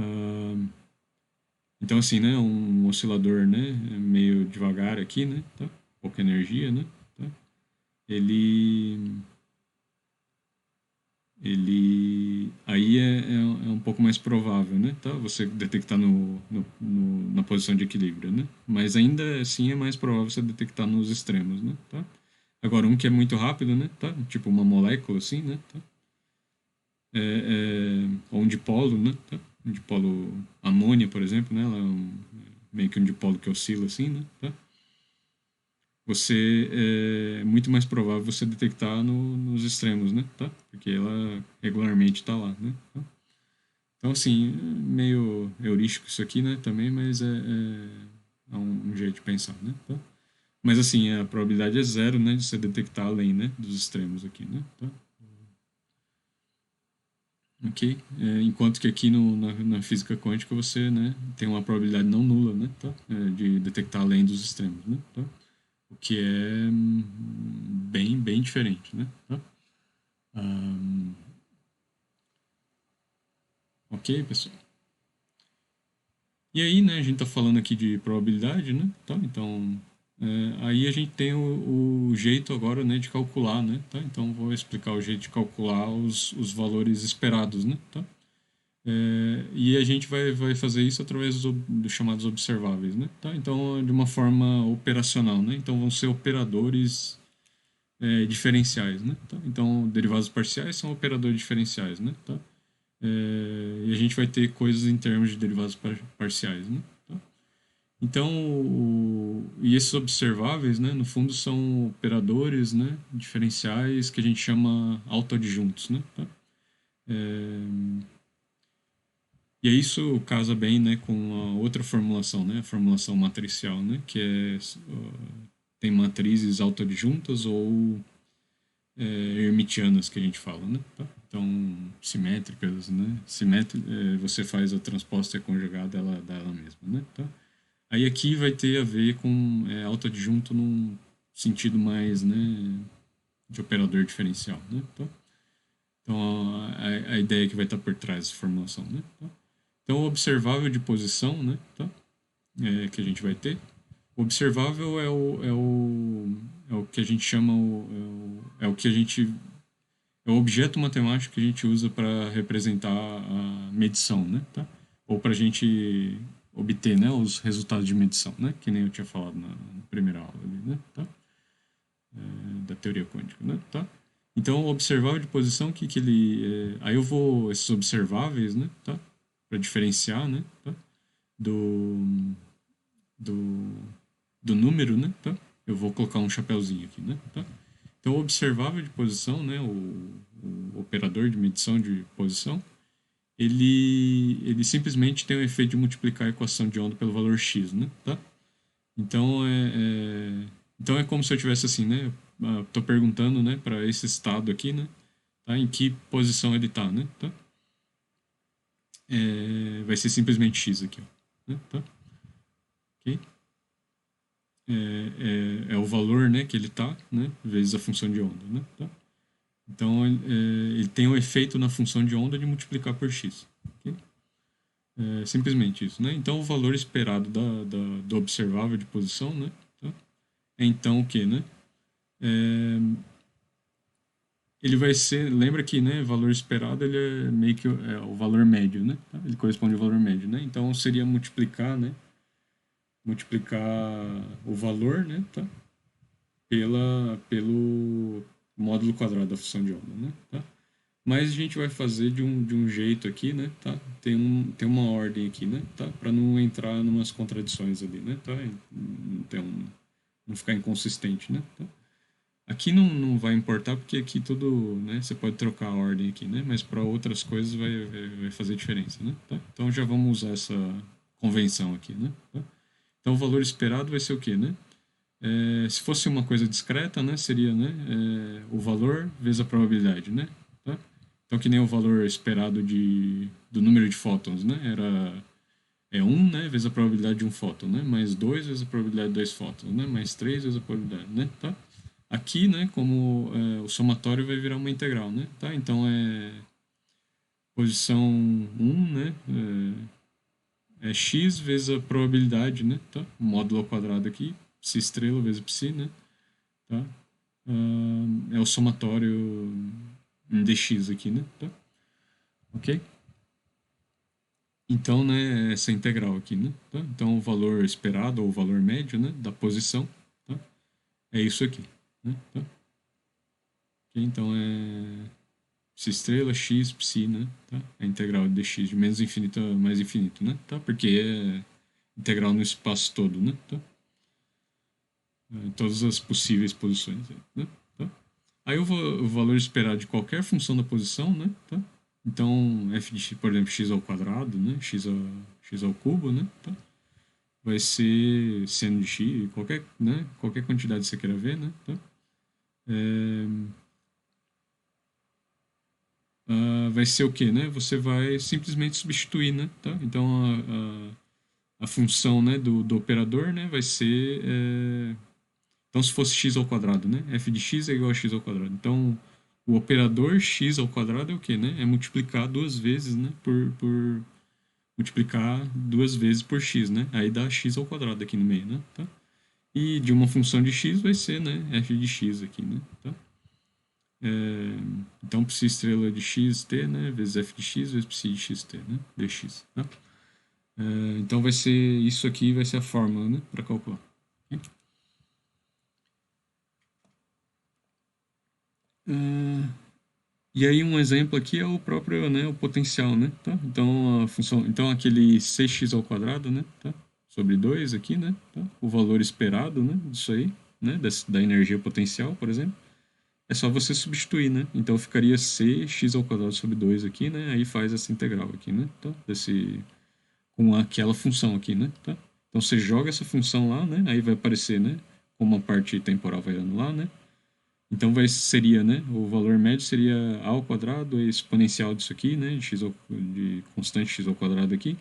Ah, Então, assim, né, um oscilador, né, meio devagar aqui, né, tá? Pouca energia, né, tá? Ele, aí é um pouco mais provável, né, tá? Você detectar na posição de equilíbrio, né? Mas ainda assim é mais provável você detectar nos extremos, né, tá? Agora, um que é muito rápido, né, tá? Tipo uma molécula, assim, né, tá? Ou um dipolo, né, tá? Um dipolo amônia, por exemplo, né? Ela é meio que um dipolo que oscila, assim, né, tá? É muito mais provável você detectar nos extremos, né? Tá? Porque ela regularmente está lá, né? Tá? Então, assim, meio heurístico isso aqui, né? Também, mas é um jeito de pensar, né? Tá? Mas, assim, a probabilidade é zero, né? De você detectar além, né? Dos extremos aqui, né? Tá? Ok? Enquanto que aqui na física quântica você, né? Tem uma probabilidade não nula, né? Tá? De detectar além dos extremos, né? Tá? O que é bem, bem diferente, né? Tá? Ahn, ok, pessoal. E aí, né, a gente tá falando aqui de probabilidade, né? Tá? Então, aí a gente tem o jeito agora, né, de calcular, né? Tá? Então, vou explicar o jeito de calcular os valores esperados, né? Tá? E a gente vai fazer isso através dos chamados observáveis, né? Tá? Então, de uma forma operacional, né? Então, vão ser operadores diferenciais, né? Tá? Então, derivados parciais são operadores diferenciais, né? Tá? E a gente vai ter coisas em termos de derivados parciais, né? Tá? Então, e esses observáveis, né, no fundo são operadores, né, diferenciais que a gente chama autoadjuntos, né? Tá? É, e aí isso casa bem, né, com a outra formulação, né, a formulação matricial, né, que tem matrizes autoadjuntas ou hermitianas que a gente fala, né? Tá? Então, simétricas, né? Você faz a transposta e a conjugada ela dá ela mesma, né? Tá? Aí aqui vai ter a ver com autoadjunto num sentido mais, né, de operador diferencial, né? Tá? Então, a ideia que vai estar por trás dessa formulação, né? Tá? Então, o observável de posição, né? Tá? Que a gente vai ter. O observável é o que a gente chama, é o que a gente é o objeto matemático que a gente usa para representar a medição, né? Tá? Ou para a gente obter, né, os resultados de medição, né? Que nem eu tinha falado na primeira aula ali, né? Tá? Da teoria quântica, né? Tá? Então, o observável de posição, que ele... aí eu vou... Esses observáveis, né? Tá? Para diferenciar, né? Tá? Do, do, do número, né? Tá? Eu vou colocar um chapéuzinho aqui, né? Tá? Então, o observável de posição, né? O operador de medição de posição, ele simplesmente tem o efeito de multiplicar a equação de onda pelo valor x, né? Tá? Então então é como se eu tivesse assim, né? Tô perguntando, né, para esse estado aqui, né? Tá? Em que posição ele tá, né? Tá? Vai ser simplesmente x aqui, ó. né? Tá? Ok? É o valor, né, que ele tá, né, vezes a função de onda, né? Tá? Então, ele tem o efeito na função de onda de multiplicar por x. Ok? É simplesmente isso, né? Então, o valor esperado do observável de posição, né? Tá? É então o quê, né? É, ele vai ser, lembra que, né, valor esperado ele é meio que o valor médio, né? Tá? Ele corresponde ao valor médio, né? Então, seria multiplicar, né? Multiplicar o valor, né? Tá? Pelo módulo quadrado da função de onda, né? Tá? Mas a gente vai fazer de um jeito aqui, né? Tá? Tem uma ordem aqui, né? Tá? Para não entrar em umas contradições ali, né? Tá? Então, não ficar inconsistente, né? Tá? Aqui não vai importar porque aqui tudo, né? Você pode trocar a ordem aqui, né? Mas para outras coisas vai fazer diferença, né? Tá? Então já vamos usar essa convenção aqui, né? Tá? Então o valor esperado vai ser o quê, né? Se fosse uma coisa discreta, né, seria, né, o valor vezes a probabilidade, né? Tá? Então, que nem o valor esperado do número de fótons, né? É 1, né, vezes a probabilidade de um fóton, né? Mais 2 vezes a probabilidade de 2 fótons, né? Mais 3 vezes a probabilidade, né? Tá? Aqui, né, como o somatório vai virar uma integral, né? Tá? Então, posição 1, né? É x vezes a probabilidade, né? Tá? Módulo ao quadrado aqui, psi estrela vezes psi, né? Tá? É o somatório em dx aqui, né? Tá? Ok? Então, né, essa integral aqui, né? Tá? Então, o valor esperado, ou o valor médio, né, da posição, tá? É isso aqui, né? Tá? Ok? Então, psi estrela, x, psi, né? Tá? A integral de dx de menos infinito a mais infinito, né? Tá? Porque é integral no espaço todo, né? Tá? Em todas as possíveis posições, né? Tá? Aí o valor esperado de qualquer função da posição, né? Tá? Então, f de x, por exemplo, x ao quadrado, né? X ao cubo, né? Tá? Vai ser seno de x, qualquer quantidade que você queira ver, né? Tá? É, vai ser o quê, né? Você vai simplesmente substituir, né? Tá? Então, a função, né, do operador, né, vai ser... então, se fosse x ao quadrado, né? F de x é igual a x ao quadrado. Então, o operador x ao quadrado é o quê, né? É multiplicar duas vezes, né? Por multiplicar duas vezes por x, né? Aí dá x ao quadrado aqui no meio, né? Tá? E de uma função de x vai ser, né? F de x aqui, né? Tá? Então, psi estrela de xt, né? Vezes f de x vezes psi de xt, né? Dx, tá? Então, vai ser isso aqui, vai ser a fórmula, né? Para calcular. Ok? E aí um exemplo aqui é o próprio, né, o potencial, né, tá? Então a função, então aquele cx ao quadrado, né, tá? Sobre 2 aqui, né, tá? O valor esperado, né, disso aí, né, da energia potencial, por exemplo, é só você substituir, né? Então ficaria cx ao quadrado sobre 2 aqui, né? Aí faz essa integral aqui, né, tá? Com aquela função aqui, né, tá? Então você joga essa função lá, né? Aí vai aparecer, né, como a parte temporal vai anular, né? Então seria, né? O valor médio seria a ao quadrado, a exponencial disso aqui, né? De constante x ao quadrado aqui,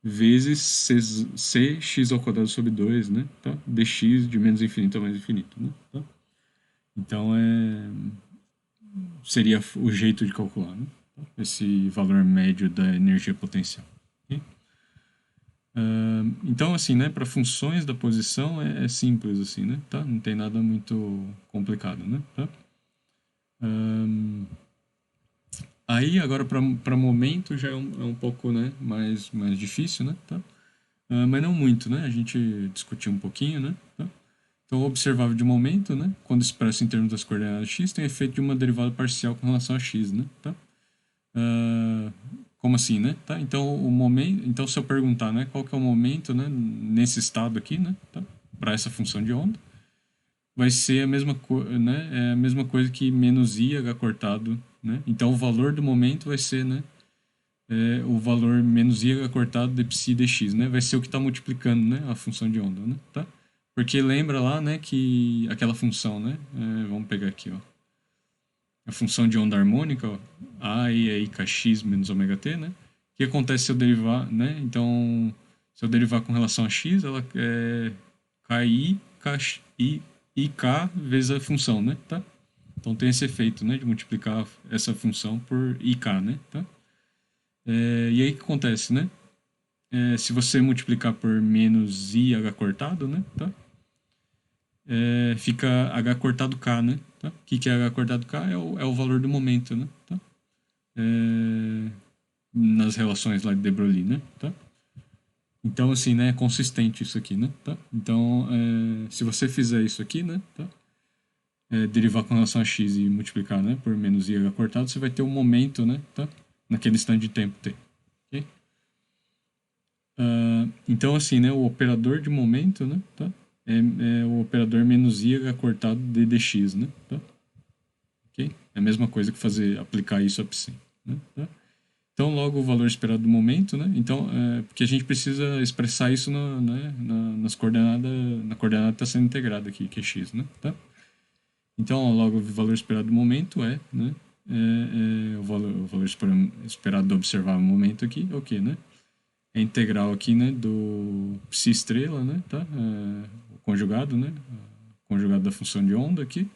vezes cx ao quadrado sobre 2, né? Tá? Dx de menos infinito a mais infinito, né? Tá? Então seria o jeito de calcular, né? Esse valor médio da energia potencial. Ok? Então, assim, né? Para funções da posição é simples, assim, né? Tá? Não tem nada muito complicado, né? Tá? Aí, agora, para momento, já é um pouco, né, mais difícil, né? Tá? Mas não muito, né? A gente discutiu um pouquinho, né? Tá? Então, o observável de momento, né, quando expresso em termos das coordenadas x, tem efeito de uma derivada parcial com relação a x, né? Tá? Ah, como assim, né? Tá? Então, o momento, então, se eu perguntar, né, qual que é o momento, né, nesse estado aqui, né, tá? Para essa função de onda, vai ser a mesma, né, a mesma coisa que menos i h cortado, né? Então, o valor do momento vai ser, né, o valor menos i cortado de psi dx, né? Vai ser o que está multiplicando, né? A função de onda, né? Tá? Porque lembra lá, né, que aquela função, né? Vamos pegar aqui, ó. A função de onda harmônica, ó, a e aí kx menos ômega t, né? O que acontece se eu derivar, né? Então, Se eu derivar com relação a x, ela é KI, k vezes a função, né? Tá? Então tem esse efeito, né, de multiplicar essa função por ik, né? Tá? E aí o que acontece, né? Se você multiplicar por menos i h cortado, né? Tá? Fica h cortado k, né? Tá? O que é h cortado k? É o valor do momento, né? Tá? Nas relações lá de de Broglie, né? Tá? Então, assim, né, é consistente isso aqui, né? Tá? Então, se você fizer isso aqui, né? Tá? Derivar com relação a x e multiplicar, né, por menos i h cortado, você vai ter um momento, né? Tá? Naquele instante de tempo t. Okay? Então, assim, né, o operador de momento, né? Tá? É o operador menos i h cortado de dx, né? Tá? Okay? É a mesma coisa que aplicar isso a psi, né? Tá? Então, logo o valor esperado do momento, né? Então, porque a gente precisa expressar isso nas coordenadas, na coordenada que está sendo integrada aqui, que é x, né? Tá? Então, logo o valor esperado do momento né? O valor esperado do observável momento aqui, é o quê, né? É a integral aqui, né? Do psi estrela, né? Tá? O conjugado, né? O conjugado da função de onda aqui.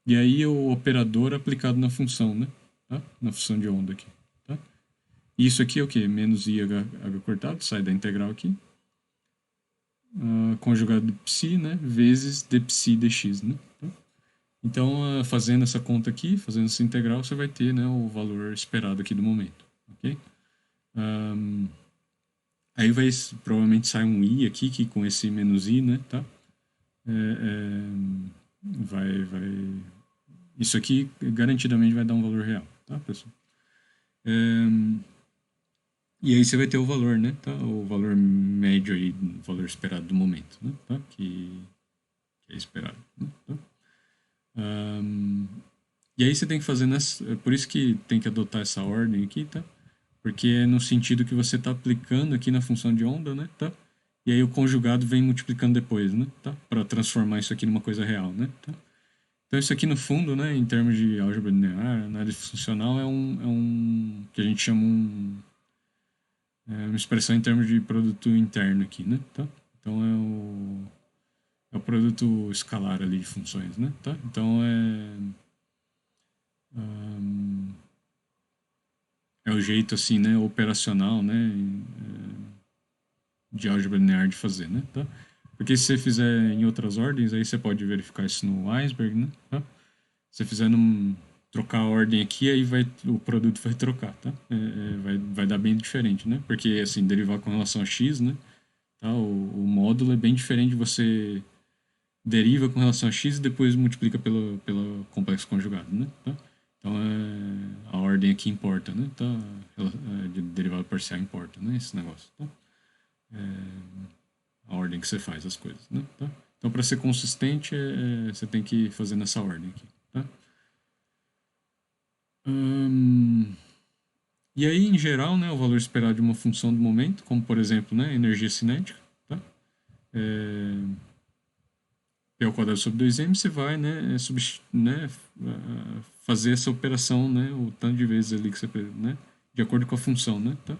E aí o operador aplicado na função, né? Tá? Na função de onda aqui. Tá? Isso aqui é o quê? Menos i h cortado, sai da integral aqui. Conjugado de psi, né? Vezes d psi dx, né? Tá? Então, fazendo essa conta aqui, fazendo essa integral, você vai ter, né, o valor esperado aqui do momento. Ok? Aí provavelmente sai um i aqui, que com esse menos i, né? Tá? Vai isso aqui garantidamente vai dar um valor real, tá, pessoal? E aí você vai ter o valor, né? Tá? O valor médio aí, o valor esperado do momento, né? Tá? Que é esperado. Né? Tá? E aí você tem que fazer por isso que tem que adotar essa ordem aqui, tá? Porque é no sentido que você está aplicando aqui na função de onda, né? Tá? E aí o conjugado vem multiplicando depois, né? Tá? Para transformar isso aqui numa coisa real, né? Tá? Então isso aqui no fundo, né, em termos de álgebra linear, análise funcional, é um que a gente chama uma expressão em termos de produto interno aqui, né? Tá? Então é o produto escalar ali de funções, né? Tá? Então é o jeito assim, né, operacional, né, de álgebra linear de fazer, né? Tá? Porque se você fizer em outras ordens, aí você pode verificar isso no Weisberg, né? Tá? Se você fizer trocar a ordem aqui, aí o produto vai trocar, tá? Vai dar bem diferente, né? Porque, assim, derivar com relação a x, né? Tá? O módulo é bem diferente de você deriva com relação a x e depois multiplica pelo complexo conjugado, né? Tá? Então, a ordem aqui importa, né? Tá? De derivada parcial importa, né? Esse negócio, tá? A ordem que você faz as coisas, né? Tá? Então, para ser consistente, você tem que fazer nessa ordem aqui, tá? E aí, em geral, né, o valor esperado de uma função do momento, como por exemplo, né, energia cinética, tá? P ao quadrado sobre 2m, você vai, né, fazer essa operação, né, o tanto de vezes ali que você, né, de acordo com a função, né, tá?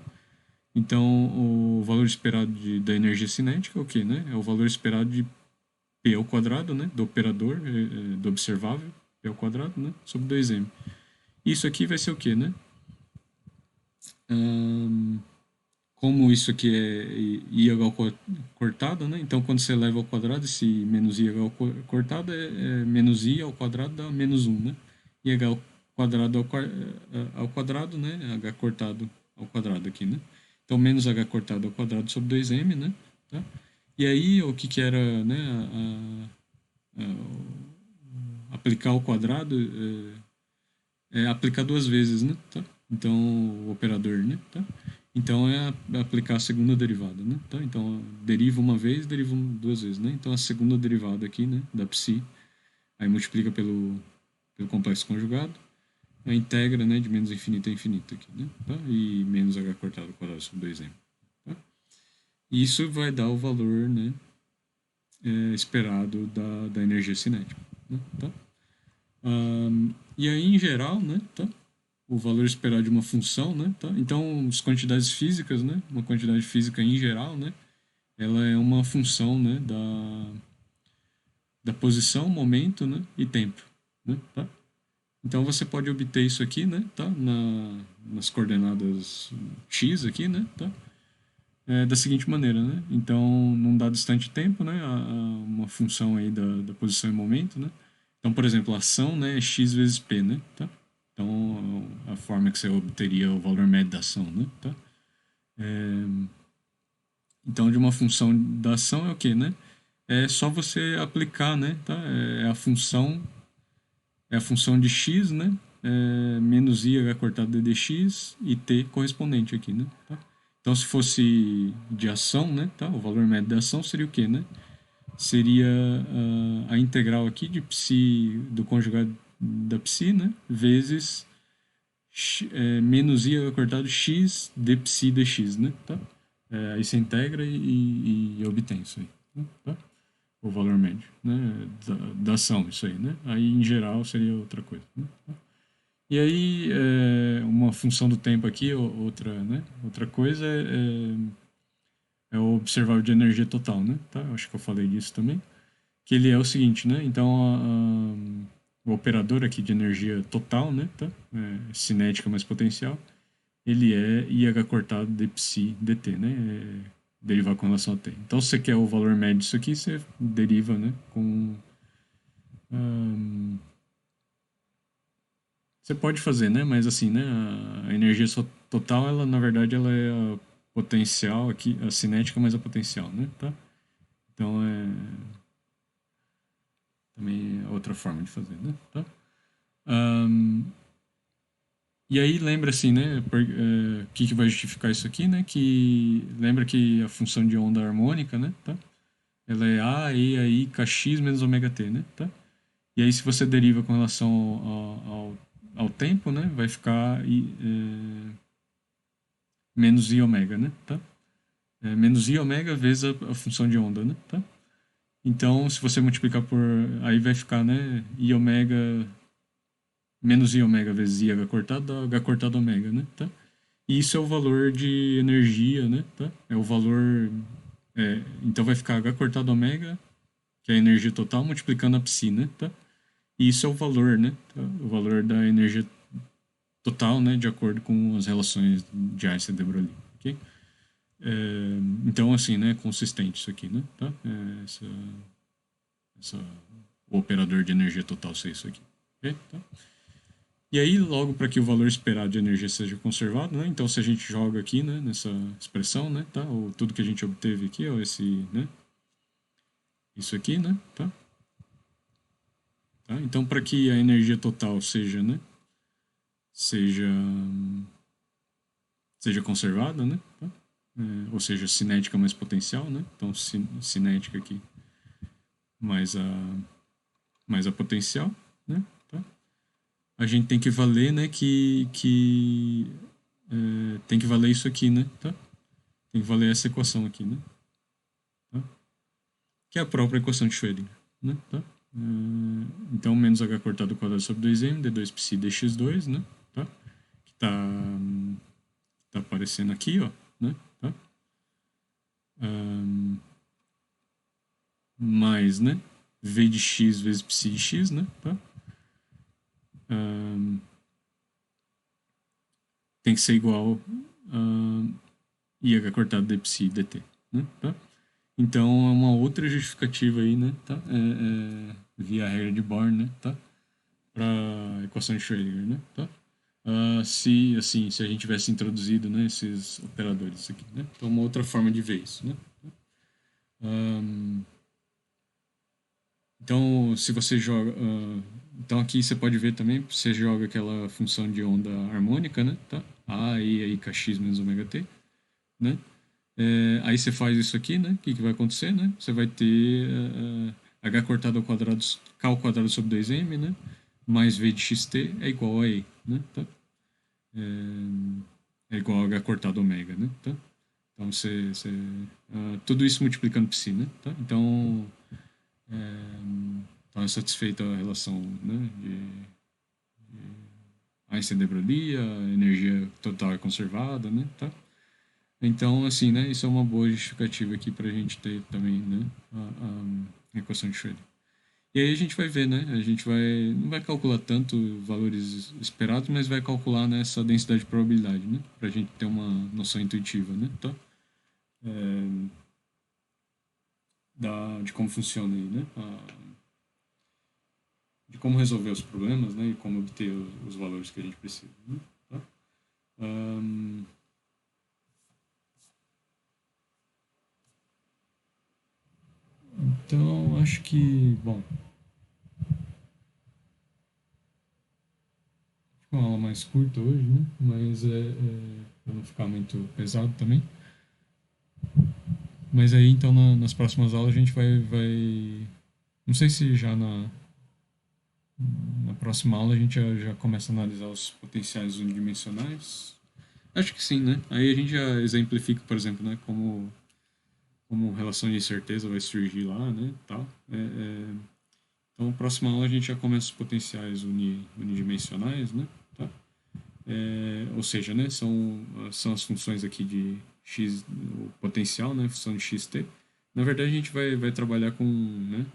Então, o valor esperado da energia cinética é o quê, né? É o valor esperado de P ao quadrado, né, do operador, do observável, P ao quadrado, né, sobre 2m. Isso aqui vai ser o quê, né? Como isso aqui é IH cortado, né? Então, quando você leva ao quadrado, esse menos IH cortado é menos I ao quadrado dá menos 1, né? IH ao quadrado ao quadrado, né? H cortado ao quadrado aqui, né? Então, menos H cortado ao quadrado sobre 2m, né? Tá? E aí, o que era, né? Aplicar ao quadrado aplicar duas vezes, né? Tá? Então, o operador, né? Tá? Então, aplicar a segunda derivada, né? Tá? Então, deriva uma vez, deriva duas vezes, né? Então, a segunda derivada aqui, né? Da psi, aí multiplica pelo complexo conjugado, a integra, né? De menos infinito a infinito aqui, né? Tá? E menos h cortado ao quadrado sobre 2m. Tá? E isso vai dar o valor, né? Esperado da energia cinética, né? Tá? E aí, em geral, né? Tá? o valor esperado de uma função, né? Tá? Então, as quantidades físicas, né? Uma quantidade física em geral, né? Ela é uma função, né? Da posição, momento, né? E tempo, né? Tá? Então, você pode obter isso aqui, né? Tá? Nas coordenadas x aqui, né? Tá? Da seguinte maneira, né? Então, num dado instante de tempo, né? Uma função aí da posição e momento, né? Então, por exemplo, a ação, né? É x vezes p, né? Tá? Então, a forma que você obteria o valor médio da ação, né? Tá? Então, de uma função da ação é o quê, né? É só você aplicar, né? Tá? É a função de x, né? Menos i h cortado d dx e t correspondente aqui, né? Tá? Então, se fosse de ação, né? Tá? O valor médio da ação seria o quê, né? Seria a integral aqui de psi do conjugado da psi, né? Vezes menos i cortado x de psi dx, né? Tá? Aí você integra e obtém isso aí, né? Tá? O valor médio, né? Da ação, isso aí, né? Aí, em geral, seria outra coisa, né? Tá? E aí, uma função do tempo aqui, outra, né? Outra coisa é o observável de energia total, né? Tá? Acho que eu falei disso também. Que ele é o seguinte, né? Então, o operador aqui de energia total, né? Tá? Cinética mais potencial, ele é IH cortado de psi dt, né? Derivar com relação a t. Então, se você quer o valor médio disso aqui, você deriva, né? Você pode fazer, né? Mas assim, né? A energia total, ela na verdade, ela é a potencial aqui, a cinética mais a potencial, né? Tá? Então, também é outra forma de fazer, né? Tá? Um, E aí lembra assim, né? O que vai justificar isso aqui, né? Que lembra que a função de onda harmônica, né? Tá? Ela é A, E, aí, kx menos ômega t, né? Tá? E aí se você deriva com relação ao tempo, né? Vai ficar menos i ômega, né? Tá? Menos i ômega vezes a função de onda, né? Tá? Então, se você multiplicar por... Aí vai ficar, né? I ômega menos i ômega vezes i h cortado dá h cortado ômega, né? Tá? E isso é o valor de energia, né? Tá? É o valor. Então vai ficar H cortado ômega, que é a energia total, multiplicando a psi, né? Tá? E isso é o valor, né? Tá? O valor da energia total, né? De acordo com as relações de Einstein e de Broglie. Ok? Então, assim, né? Consistente isso aqui, né? Tá? Essa, o operador de energia total ser isso aqui. Ok? Tá? E aí, logo para que o valor esperado de energia seja conservado, né? Então, se a gente joga aqui, né, nessa expressão, né, tá? Tudo que a gente obteve aqui, ó, né? Isso aqui, né, tá? Tá? Então, para que a energia total seja, né, seja conservada, né? Tá? Ou seja, cinética mais potencial, né? Então, cinética aqui mais a potencial, né? Tá? A gente tem que valer, né, tem que valer isso aqui, né? Tá? Tem que valer essa equação aqui, né? Tá? Que é a própria equação de Schrödinger, né? Tá? Então, menos h cortado ao quadrado sobre 2m, d2π dx2, né? Tá? Que tá aparecendo aqui, ó, né? Tá? Mais, né? V de x vezes π de x, né? Tá? Tem que ser igual a IH cortado de π dt, né? Tá? Então, é uma outra justificativa aí, né? Tá? Via a regra de Born, né? Tá? Para a equação de Schrödinger, né? Tá? Se a gente tivesse introduzido, né, esses operadores aqui, né? Então, uma outra forma de ver isso, né? Então, se você joga... então, aqui você pode ver também, você joga aquela função de onda harmônica, né? Tá? A, E, aí, kx menos ômega t, né? Aí você faz isso aqui, né? O que vai acontecer, né? Você vai ter h cortado ao quadrado, k ao quadrado sobre 2m, né? Mais v de xt é igual a E, né? Tá? É igual a h cortado ômega, né? Tá? Então, tudo isso multiplicando psi, né? Tá? Então, é satisfeita a relação, né? Einstein de Broglie, a energia total é conservada, né? Tá? Então, assim, né? Isso é uma boa justificativa aqui para a gente ter também, né? A equação de Schrödinger. E aí a gente vai ver, né? A gente não vai calcular tanto valores esperados, mas vai calcular, né, essa densidade de probabilidade, né? Para a gente ter uma noção intuitiva, né? Tá? De como funciona aí, né? De como resolver os problemas, né? E como obter os valores que a gente precisa, né? Tá? Ahn, então, acho que, bom, foi uma aula mais curta hoje, né? Mas para não ficar muito pesado também. Mas aí, então, nas próximas aulas a gente vai... Não sei se já na próxima aula a gente já começa a analisar os potenciais unidimensionais. Acho que sim, né? Aí a gente já exemplifica, por exemplo, né? Como relação de incerteza vai surgir lá, né? Tal. Então, na próxima aula a gente já começa os potenciais unidimensionais, né? Tá? Ou seja, né? São as funções aqui de x, o potencial, né? Função de xt. Na verdade, a gente vai trabalhar com, né?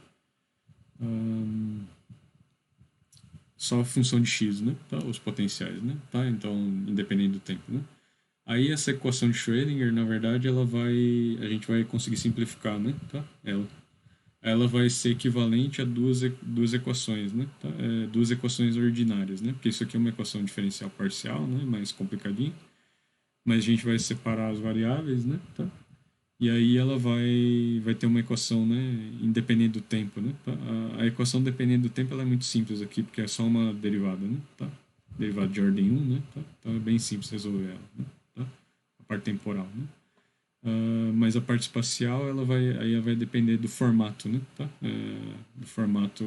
Só a função de x, né? Tá? Os potenciais, né? Tá? Então, independente do tempo, né? Aí essa equação de Schrödinger, na verdade, a gente vai conseguir simplificar, né? Tá? Ela vai ser equivalente a duas equações, né? Tá? Duas equações ordinárias, né? Porque isso aqui é uma equação diferencial parcial, né? Mais complicadinha. Mas a gente vai separar as variáveis, né? Tá? E aí ela vai ter uma equação, né? Independente do tempo, né? Tá? A equação dependente do tempo ela é muito simples aqui, porque é só uma derivada, né? Tá? Derivada de ordem 1, né? Tá? Então é bem simples resolver ela, né? Tá? A parte temporal, né? Mas a parte espacial aí vai depender do formato, né? Tá? Do formato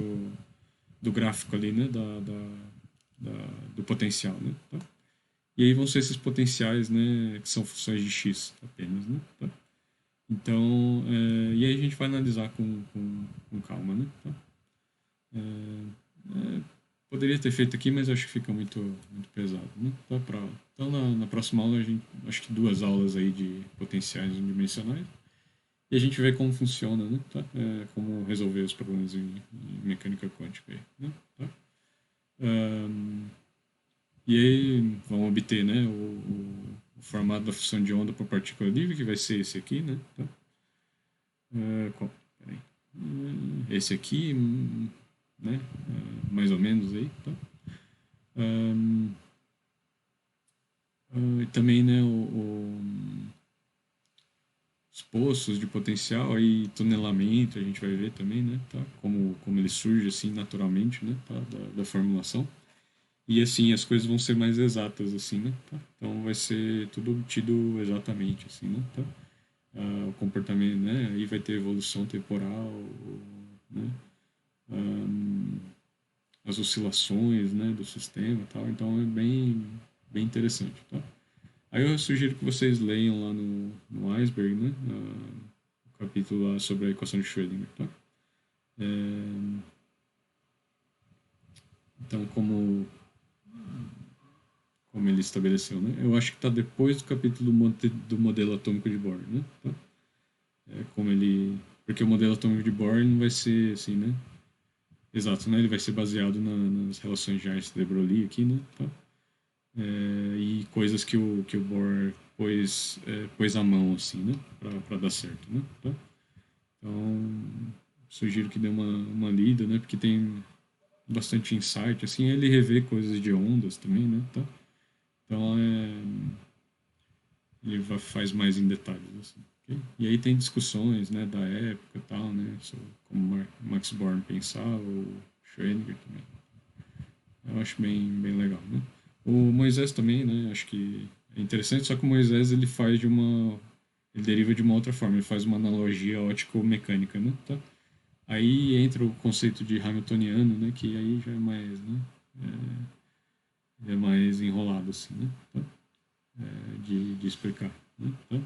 do gráfico ali, né? Do potencial, né? Tá? E aí vão ser esses potenciais, né? Que são funções de x apenas, né? Tá? Então, e aí a gente vai analisar com calma, né? Tá? Poderia ter feito aqui, mas acho que fica muito pesado, né? Então, na próxima aula, acho que duas aulas aí de potenciais unidimensionais. E a gente vê como funciona, né? Tá? Como resolver os problemas em mecânica quântica aí, né? Tá? E aí vamos obter, né, o formato da função de onda por partícula livre, que vai ser esse aqui, né? Tá? Peraí. Esse aqui, né? Mais ou menos aí, tá? E também, né, os poços de potencial e tunelamento, a gente vai ver também, né, tá? Como ele surge assim naturalmente, né, tá? Da formulação. E assim, as coisas vão ser mais exatas, assim, né? Tá? Então vai ser tudo obtido exatamente, assim, né? Tá? O comportamento, né? Aí vai ter evolução temporal, né? As oscilações, né? Do sistema, e tal. Então é bem interessante, tá? Aí eu sugiro que vocês leiam lá no Iceberg, né? O capítulo lá sobre a equação de Schrödinger, tá? Então, como ele estabeleceu, né? Eu acho que está depois do capítulo do modelo atômico de Bohr, né? Tá? Como ele... Porque o modelo atômico de Bohr não vai ser assim, né? Exato, né? Ele vai ser baseado nas relações de Einstein de Broglie aqui, né? Tá? E coisas que o Bohr pôs à mão, assim, né? Para dar certo, né? Tá? Então, sugiro que dê uma lida, né? Porque tem bastante insight, assim. Ele revê coisas de ondas também, né? Tá? Então, faz mais em detalhes, assim. Okay? E aí tem discussões, né? Da época e tal, né? Sobre como Max Born pensava, o Schrödinger também. Eu acho bem legal, né? O Moisés também, né? Acho que é interessante, só que o Moisés ele deriva de uma outra forma, ele faz uma analogia ótico-mecânica, né? Tá? Aí entra o conceito de Hamiltoniano, né? Que aí já é mais, né? É mais enrolado, assim, né? Tá? De explicar, né? Tá?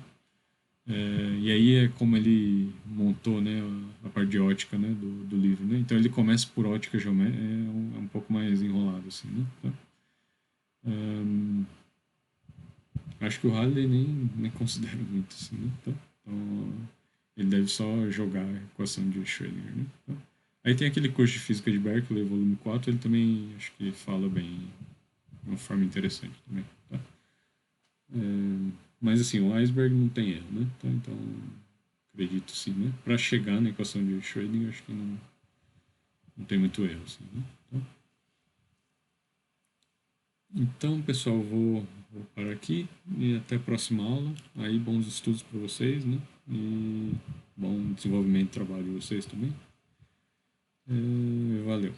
E aí é como ele montou, né? A parte de ótica, né? Do livro, né? Então ele começa por ótica geométrica, é um pouco mais enrolado, assim, né? Tá? Ahn, acho que o Halliday nem considera muito assim, né? Então, ele deve só jogar a equação de Schrödinger, né? Tá? Aí tem aquele curso de Física de Berkeley, volume 4, ele também acho que fala bem, de uma forma interessante também, tá? Mas assim, o iceberg não tem erro, né? Tá? Então, acredito sim, né? Para chegar na equação de Schrödinger, acho que não tem muito erro, assim, né? Tá? Então, pessoal, vou parar aqui e até a próxima aula. Aí, bons estudos para vocês, né? E bom desenvolvimento do trabalho de vocês também. Valeu.